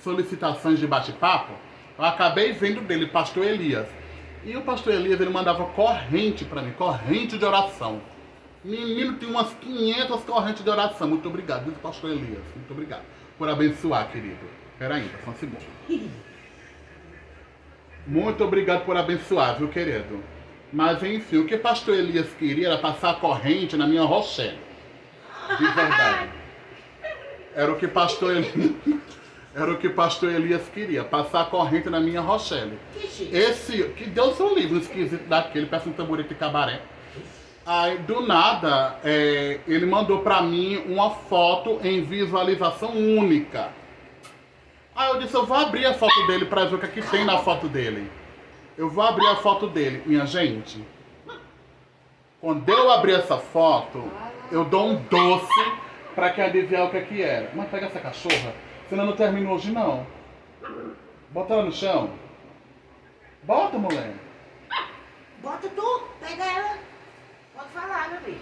solicitações de bate-papo. Eu acabei vendo dele, pastor Elias. E o pastor Elias, ele mandava corrente pra mim, corrente de oração. Menino, tem umas 500 correntes de oração. Muito obrigado, viu, pastor Elias? Muito obrigado por abençoar, querido. Pera aí, só um segundo. Muito obrigado por abençoar, viu, querido? Mas, enfim, o que pastor Elias queria era passar a corrente na minha Rochelle. De verdade. Era o que pastor Elias... Era o que pastor Elias queria, passar a corrente na minha Rochelle. Que Deus o livre, esquisito daquele, parece um tamborete de cabaré. Aí, do nada, ele mandou pra mim uma foto em visualização única. Aí eu disse, eu vou abrir a foto dele pra ver o que é que tem na foto dele. Eu vou abrir a foto dele. Minha gente, quando eu abrir essa foto, eu dou um doce pra quem adivinhar o que é que era. Mas pega essa cachorra. Senão não termina hoje não. Bota ela no chão. Bota, mulher. Bota tu, pega ela. Pode falar, meu filho.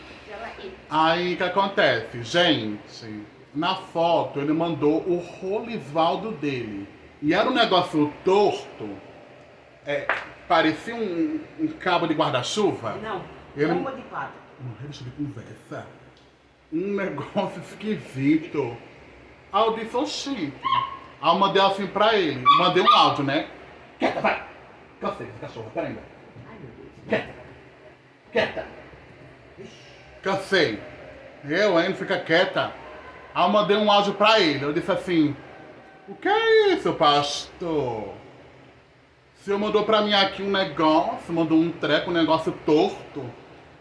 Aí o que acontece? Gente, na foto ele mandou o Rolisvaldo dele. E era um negócio torto. Parecia um cabo de guarda-chuva. Não, Ele... bomba de pata. Mulher, deixa de conversa. Um negócio esquisito. Aí eu disse, oxi. Aí eu mandei assim pra ele. Mandei um áudio, né? Quieta, vai. Cansei desse cachorro, peraí. Ai, meu Deus. Quieta. Quieta. Cansei. Eu ainda fica quieta. Aí eu mandei um áudio pra ele. Eu disse assim, o que é isso, pastor? O senhor mandou pra mim aqui um negócio, mandou um treco, um negócio torto.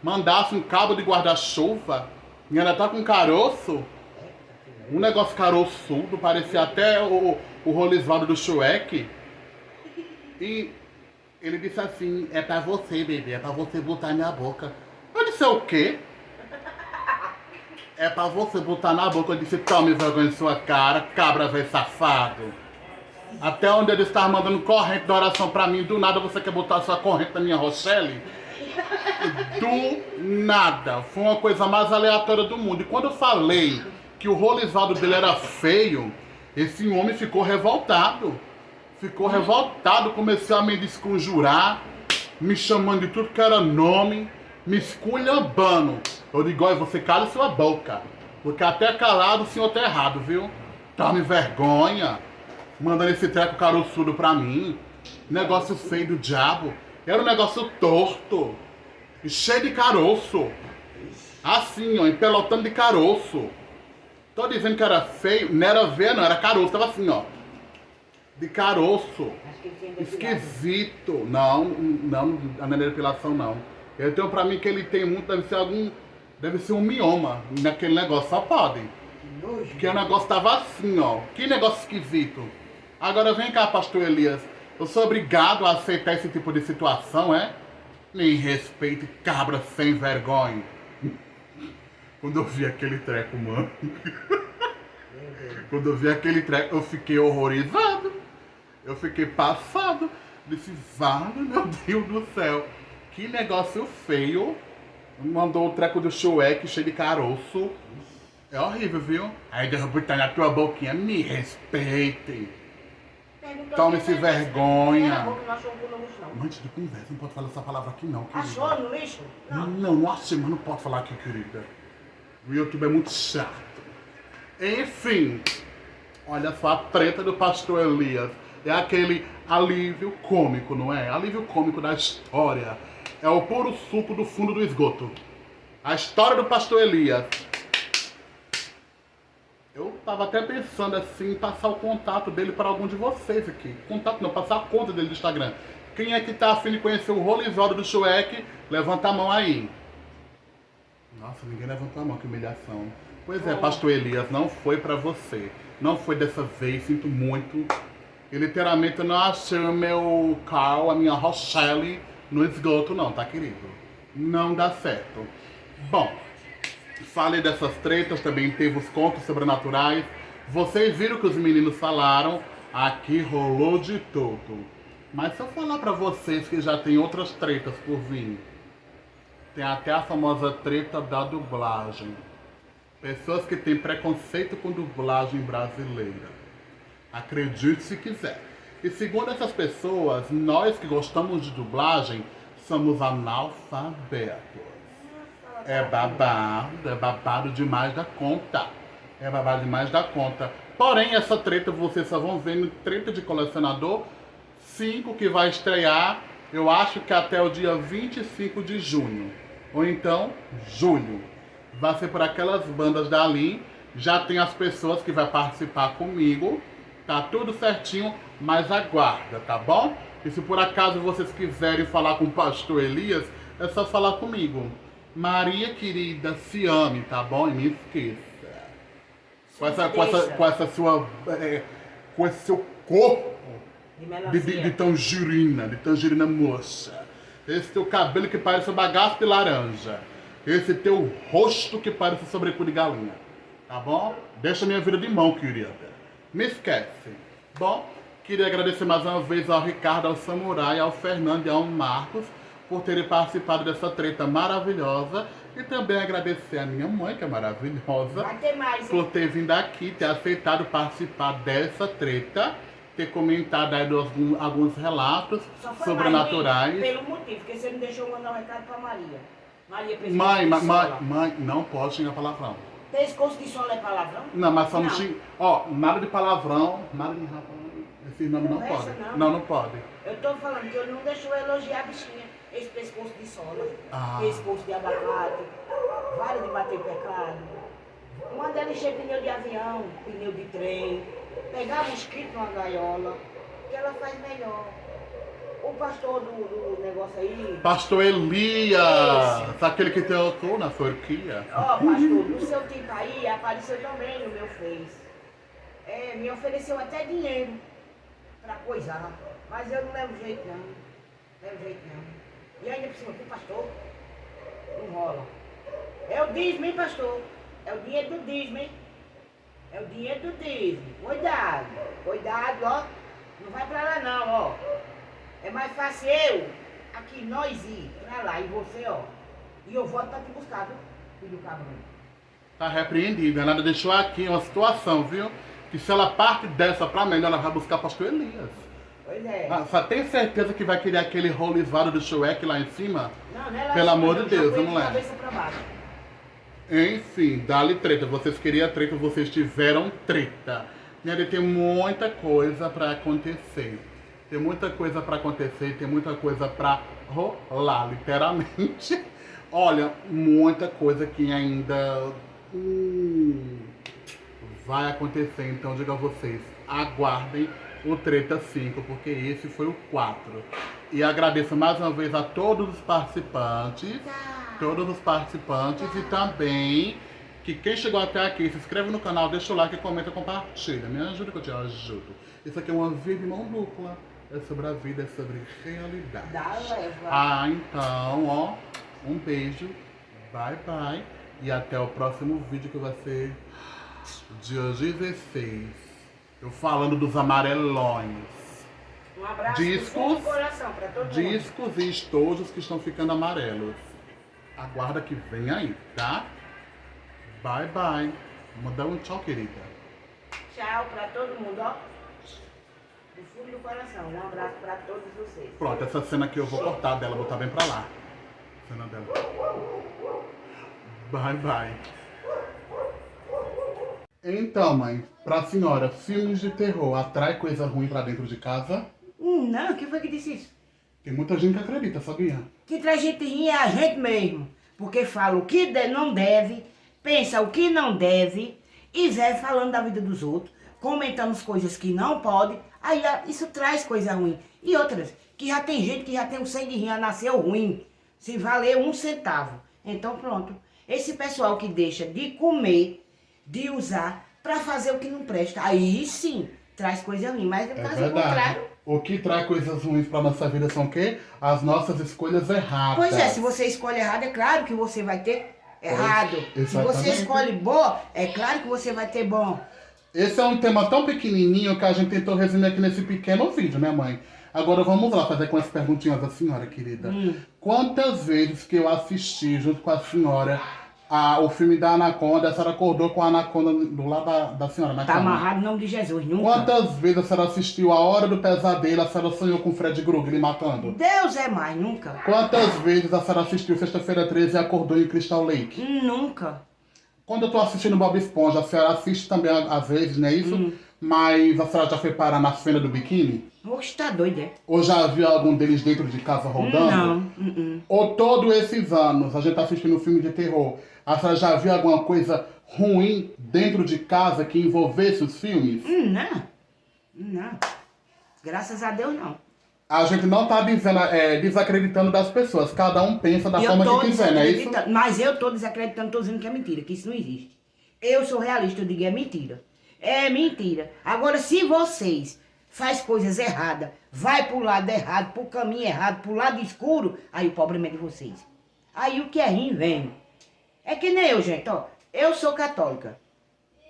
Mandasse um cabo de guarda-chuva. E ainda tá com caroço. Um negócio caroçudo, parecia até o Rolisvaldo do Shrek. E ele disse assim, é pra você, bebê, é pra você botar na minha boca. Eu disse, é o quê? É pra você botar na boca. Eu disse, tome vergonha em sua cara, cabra velho safado. Até onde ele estava mandando corrente de oração pra mim, do nada você quer botar sua corrente na minha Rochelle? Do nada. Foi uma coisa mais aleatória do mundo. E quando eu falei que o rolizado dele era feio, esse homem ficou revoltado. Ficou revoltado, começou a me desconjurar, me chamando de tudo que era nome, me esculhambando. Eu digo, olha, você cala sua boca, porque até calado o senhor tá errado, viu? Tome vergonha, mandando esse treco caroçudo pra mim. Negócio feio do diabo. Era um negócio torto, e cheio de caroço. Assim, ó, empelotando de caroço. Tô dizendo que era feio, não era veia não, era caroço, tava assim, ó. De caroço. Acho que ele tem depilado. Esquisito. Não, a depilação não. Eu tenho pra mim que ele tem muito, deve ser um mioma naquele negócio, só pode. Porque o negócio tava assim, ó. Que negócio esquisito. Agora vem cá, pastor Elias. Eu sou obrigado a aceitar esse tipo de situação, é? Nem respeito, cabra sem vergonha. Quando eu vi aquele treco, mano. Quando eu vi aquele treco, eu fiquei horrorizado. Eu fiquei passado. Disse, vale, meu Deus do céu. Que negócio feio. Mandou o treco do Shrek cheio de caroço. É horrível, viu? Aí deu botar na tua boquinha. Me respeite. Tome-se vergonha. Antes de conversa, não pode falar essa palavra aqui não, querida. Achou no lixo? Não. Não achei, mas não pode falar aqui, querida. O YouTube é muito chato. Enfim, olha só a treta do pastor Elias. É aquele alívio cômico, não é? Alívio cômico da história. É o puro suco do fundo do esgoto. A história do pastor Elias. Eu tava até pensando assim em passar o contato dele para algum de vocês aqui. Contato não, passar a conta dele do Instagram. Quem é que tá afim de conhecer o rolizório do Shrek, levanta a mão aí. Nossa, ninguém levantou a mão, que humilhação. Pois é, pastor Elias, não foi pra você. Não foi dessa vez, sinto muito. E literalmente eu não achei o meu Carl, a minha Rochelle, no esgoto não, tá, querido? Não dá certo. Bom, falei dessas tretas, também teve os contos sobrenaturais. Vocês viram que os meninos falaram, aqui rolou de tudo. Mas se eu falar pra vocês que já tem outras tretas por vir, tem até a famosa treta da dublagem. Pessoas que têm preconceito com dublagem brasileira. Acredite se quiser. E segundo essas pessoas, nós que gostamos de dublagem somos analfabetos. É babado demais da conta. É babado demais da conta. Porém, essa treta vocês só vão ver no Treta de Colecionador 5, que vai estrear, eu acho que até o dia 25 de junho. Ou então, julho. Vai ser por aquelas bandas dali. Já tem as pessoas que vai participar comigo. Tá tudo certinho, mas aguarda, tá bom? E se por acaso vocês quiserem falar com o pastor Elias, é só falar comigo. Maria querida, se ame, tá bom? E me esqueça. Com esse seu corpo de tangerina moça. Esse teu cabelo que parece um bagaço de laranja. Esse teu rosto que parece sobrecu de galinha. Tá bom? Deixa minha vida de mão, querida. Me esquece. Bom, queria agradecer mais uma vez ao Ricardo, ao Samurai, ao Fernando e ao Marcos por terem participado dessa treta maravilhosa. E também agradecer a minha mãe, que é maravilhosa, Vai ter mais, por ter vindo aqui, ter aceitado participar dessa treta, ter comentado aí alguns relatos Só foi sobrenaturais. mais pelo motivo, porque você não deixou mandar um recado pra Maria. Maria precisa Mãe, não pode xingar palavrão. Pescoço de sola é palavrão? Não, mas só não Não. xinga. Ó, nada de palavrão, nada de rapaz. Esse nome não Conversa, pode. não. Não pode. Eu tô falando que eu não deixou elogiar a bichinha. Esse pescoço de sola, Ah. pescoço de abacate, vale de bater pecado. Uma delas encher pneu de avião, pneu de trem, pegar mosquito numa gaiola, que ela faz melhor. O pastor do negócio aí, Pastor Elias, aquele que tocou na forquia. ó pastor, no seu tempo aí apareceu também no meu Face. É, me ofereceu até dinheiro pra coisar, mas eu não levo jeito não. Levo jeito não. E ainda por cima, pro pastor, não rola. É o dízimo, hein, pastor? É o dinheiro do dízimo, hein? É o dinheiro do dízimo. Cuidado, cuidado, ó. Não vai pra lá não, ó. É mais fácil eu, aqui nós ir pra lá e você, ó. E eu volto pra te buscar, viu? Filho cabrão. Tá repreendida. Ela deixou aqui uma situação, viu? Que se ela parte dessa pra melhor, ela vai buscar pastor Elias. Pois é. Ah, só tem certeza que vai querer aquele rolizado do Shrek lá em cima? Não, não é lá Pelo em cima, amor não, de Deus, já foi vamos de lá. cabeça pra baixo. Enfim, dá-lhe treta. Vocês queriam treta, vocês tiveram treta. E ali tem muita coisa pra acontecer. Tem muita coisa pra acontecer, tem muita coisa pra rolar, literalmente. Olha, muita coisa que ainda vai acontecer. Então, digo a vocês, aguardem o Treta 5, porque esse foi o 4. E agradeço mais uma vez a todos os participantes. E também que quem chegou até aqui, se inscreve no canal, deixa o like, comenta e compartilha. Me ajuda que eu te ajudo. Isso aqui é uma vida de mão dupla. É sobre a vida, é sobre realidade. Dá leva. Ah, então, ó, um beijo, bye bye. E até o próximo vídeo que vai ser dia 16. Eu falando dos amarelões. Um abraço Discos, de coração pra todo mundo. discos e estojos que estão ficando amarelos. Aguarda que vem aí, tá? Bye bye. Vamos dar um tchau, querida. Tchau pra todo mundo, ó. Do fundo do coração. Um abraço pra todos vocês. Pronto, essa cena aqui eu vou cortar dela, botar bem pra lá. Cena dela. Bye bye. Então, mãe, pra senhora, filmes de terror atrai coisa ruim pra dentro de casa? Não, quem foi que disse isso? Tem muita gente que acredita, sabia? Que traz gente ruim é a gente mesmo. Porque fala o que não deve, pensa o que não deve, e vai falando da vida dos outros, comentando as coisas que não pode, aí isso traz coisa ruim. E outras, que já tem gente que já tem um sangue ruim, já nasceu ruim, sem valer 1 centavo. Então pronto, esse pessoal que deixa de comer, de usar, pra fazer o que não presta, aí sim traz coisa ruim, mas no É caso verdade. contrário. O que traz coisas ruins pra nossa vida são o quê? As nossas escolhas erradas. Pois é, se você escolhe errado, é claro que você vai ter errado. Se exatamente. você escolhe boa, é claro que você vai ter bom. Esse é um tema tão pequenininho que a gente tentou resumir aqui nesse pequeno vídeo, né, mãe? Agora vamos lá fazer com as perguntinhas da senhora, querida. Quantas vezes que eu assisti junto com a senhora o filme da Anaconda, a senhora acordou com a Anaconda do lado da senhora na Tá cama? amarrado em nome de Jesus, nunca. Quantas vezes a senhora assistiu A Hora do Pesadelo, a senhora sonhou com o Fred Krueger lhe matando? Deus é mais, nunca. Quantas vezes a senhora assistiu Sexta-feira 13 e acordou em Crystal Lake? Nunca. Quando eu tô assistindo Bob Esponja, a senhora assiste também às vezes, não é isso? Mas a senhora já foi parar na cena do biquíni? Oxe, tá doido, é? Ou já viu algum deles dentro de casa rodando? Não. Ou todos esses anos a gente tá assistindo um filme de terror, a senhora já viu alguma coisa ruim dentro de casa que envolvesse os filmes? Não. Graças a Deus, não. A gente não tá dizendo, desacreditando das pessoas, cada um pensa da forma que quiser, não é isso? Mas eu tô desacreditando, tô dizendo que é mentira, que isso não existe. Eu sou realista, eu digo é mentira. É mentira. Agora, se vocês faz coisas erradas, vai pro lado errado, pro caminho errado, pro lado escuro, aí o problema é de vocês. Aí o que é ruim vem. É que nem eu, gente, ó. Eu sou católica.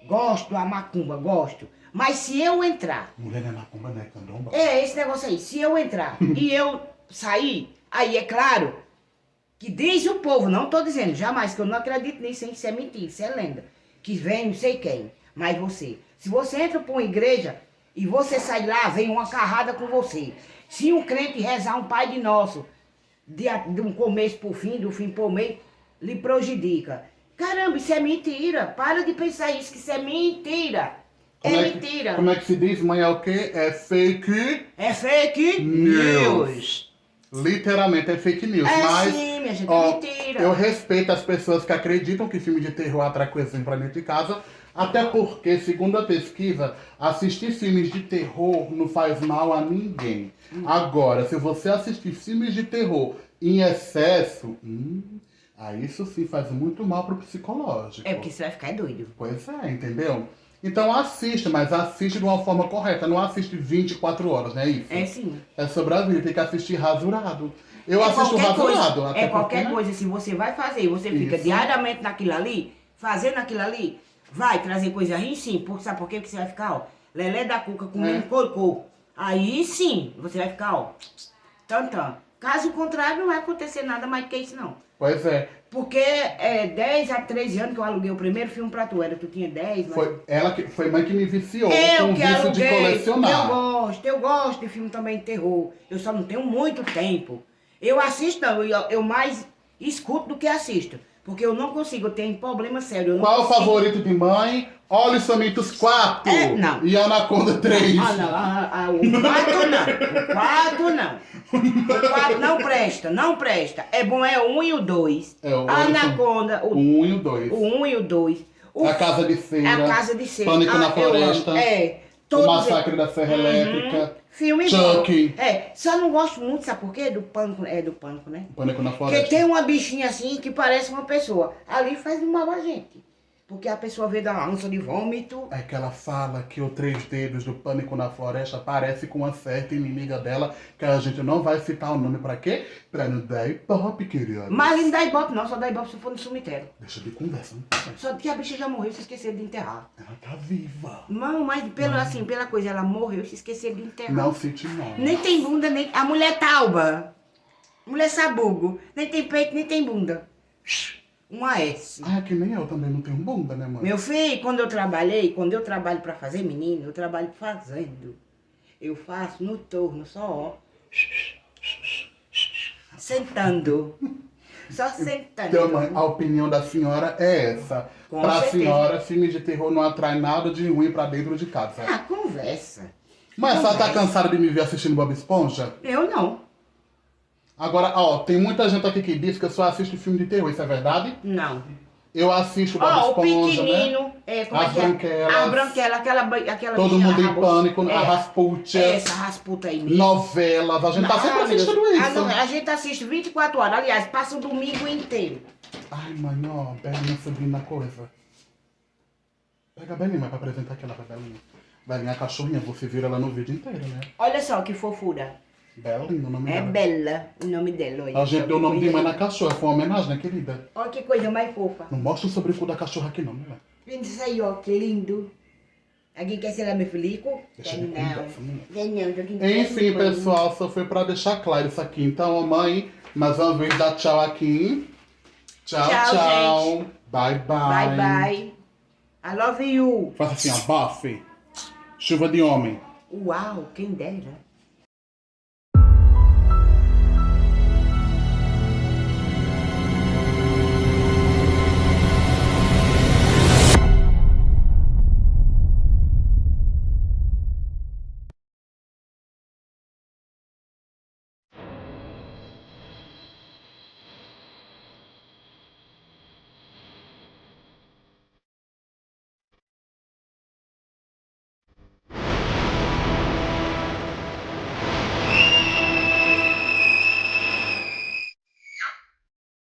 Gosto da macumba, gosto. Mas se eu entrar... Mulher não é macumba, não é candomba? É, esse negócio aí. Se eu entrar e eu sair, aí é claro que diz o povo, não tô dizendo jamais, que eu não acredito nisso, hein? Isso é mentira, isso é lenda. Que vem não sei quem, mas você. Se você entra pra uma igreja e você sai lá, vem uma carrada com você. Se um crente rezar um Pai de Nosso, de um começo pro fim, do fim pro meio, lhe prejudica. Caramba, isso é mentira. Para de pensar isso, que isso é mentira. Mentira. Como é que se diz, mãe? É o quê? É fake... É fake news. Literalmente é fake news. É mas, sim, minha gente, ó, é mentira. eu respeito as pessoas que acreditam que filme de terror atrai coisas pra dentro de casa, até porque, segundo a pesquisa, assistir filmes de terror não faz mal a ninguém. Agora, se você assistir filmes de terror em excesso, aí isso sim faz muito mal pro psicológico. É porque você vai ficar doido. Pois é, entendeu? Então assiste, mas assiste de uma forma correta, não assiste 24 horas, não é isso? É sim. É sobre a vida, tem que assistir rasurado. Eu É assisto qualquer rasurado. coisa, até é qualquer porque, coisa, se você vai fazer, você fica Isso. diariamente naquilo ali, fazendo aquilo ali, vai trazer coisa ruim sim, porque sabe por quê? Porque você vai ficar, ó, lelé da cuca comendo cocô. Aí sim, você vai ficar, ó, tantã. Caso contrário, não vai acontecer nada mais que isso não. Pois é. Porque 10 a 13 anos que eu aluguei o primeiro filme pra tu. Tu tinha 10, mas... Foi mãe que me viciou Eu com o que vício de aluguei, colecionar. eu gosto de filme também de terror. Eu só não tenho muito tempo. Eu assisto, não, eu mais escuto do que assisto. Porque eu não consigo, eu tenho problema sério. Eu não Qual o consigo... favorito de mãe? Olhos Famintos 4 não. e Anaconda 3. O 4 não. O 4 não. O 4 não presta, não presta. É bom, é o 1 e o 2. É, o Anaconda, O 1 e o 2. o 1 e o 2. A Casa de Cera. A Casa de Cera. Pânico na eu Floresta. amo. O todos Massacre da Serra Elétrica. Filme Chuck. bom. Só não gosto muito, sabe por quê? Do pânico, do pânico, né? Pânico na Porque Floresta. tem uma bichinha assim que parece uma pessoa. Ali faz um mal a gente. Porque a pessoa vê da ânsia de vômito. É que ela fala que o Três Dedos do Pânico na Floresta parece com uma certa inimiga dela, que a gente não vai citar o nome pra quê? Pra não dar ibope, querido. Mas não dá ibope não, só dá ibope se for no cemitério. Deixa de conversa, não? Só que a bicha já morreu, se esqueceram de enterrar. Ela tá viva. Não, mas pela coisa, ela morreu, se esqueceram de enterrar. Não cite nome. Nem tem bunda, nem... A mulher tauba. Mulher sabugo. Nem tem peito, nem tem bunda. Uma S. Ah, que nem eu também não tenho bunda, né, mãe? Meu filho, quando eu trabalho pra fazer menino, eu trabalho fazendo. Eu faço no torno, só ó. Sentando. Só sentando. Então, mãe, a opinião da senhora é essa. Com Pra certeza. senhora, filme de terror não atrai nada de ruim pra dentro de casa. Ah, conversa. Mas a senhora tá conversa. cansada de me ver assistindo Bob Esponja? Eu não. Agora, ó, tem muita gente aqui que diz que eu só assisto filme de terror, isso é verdade? Não. Eu assisto Bob Ó, o Esponja, né? pequenino, como As é que é? branquelas. A branquela, aquela Todo bichinha mundo em rabuça. pânico, a Rasputia, Essa rasputa aí mesmo. novelas, a gente tá sempre assistindo isso. A gente assiste 24 horas, aliás, passa o domingo inteiro. Ai, mãe, ó, Belinha subindo na coisa. Pega a Belinha pra apresentar aquela pra Belinha. Belinha é a cachorrinha, você vira ela no vídeo inteiro, né? Olha só que fofura. Belinha, o nome É dela. Bela o nome dela. Olha A gente só deu o que nome de coisa mãe na linda. cachorra, foi uma homenagem, né, querida? Olha que coisa mais fofa. Não mostra o sobrecu da cachorra aqui não, né? Vem isso aí, ó, que lindo. Alguém quer ser lá meu filico? Deixa Quer de conversa, não. mulher. Quer não, tô aqui. Enfim, pessoal, só foi pra deixar claro isso aqui. Então, mãe, mais uma vez dá tchau aqui. Tchau, Tchau, tchau. Bye, bye. Bye, bye. I love you. Faça assim, ó, Buffy. Chuva de homem. Uau, quem dera.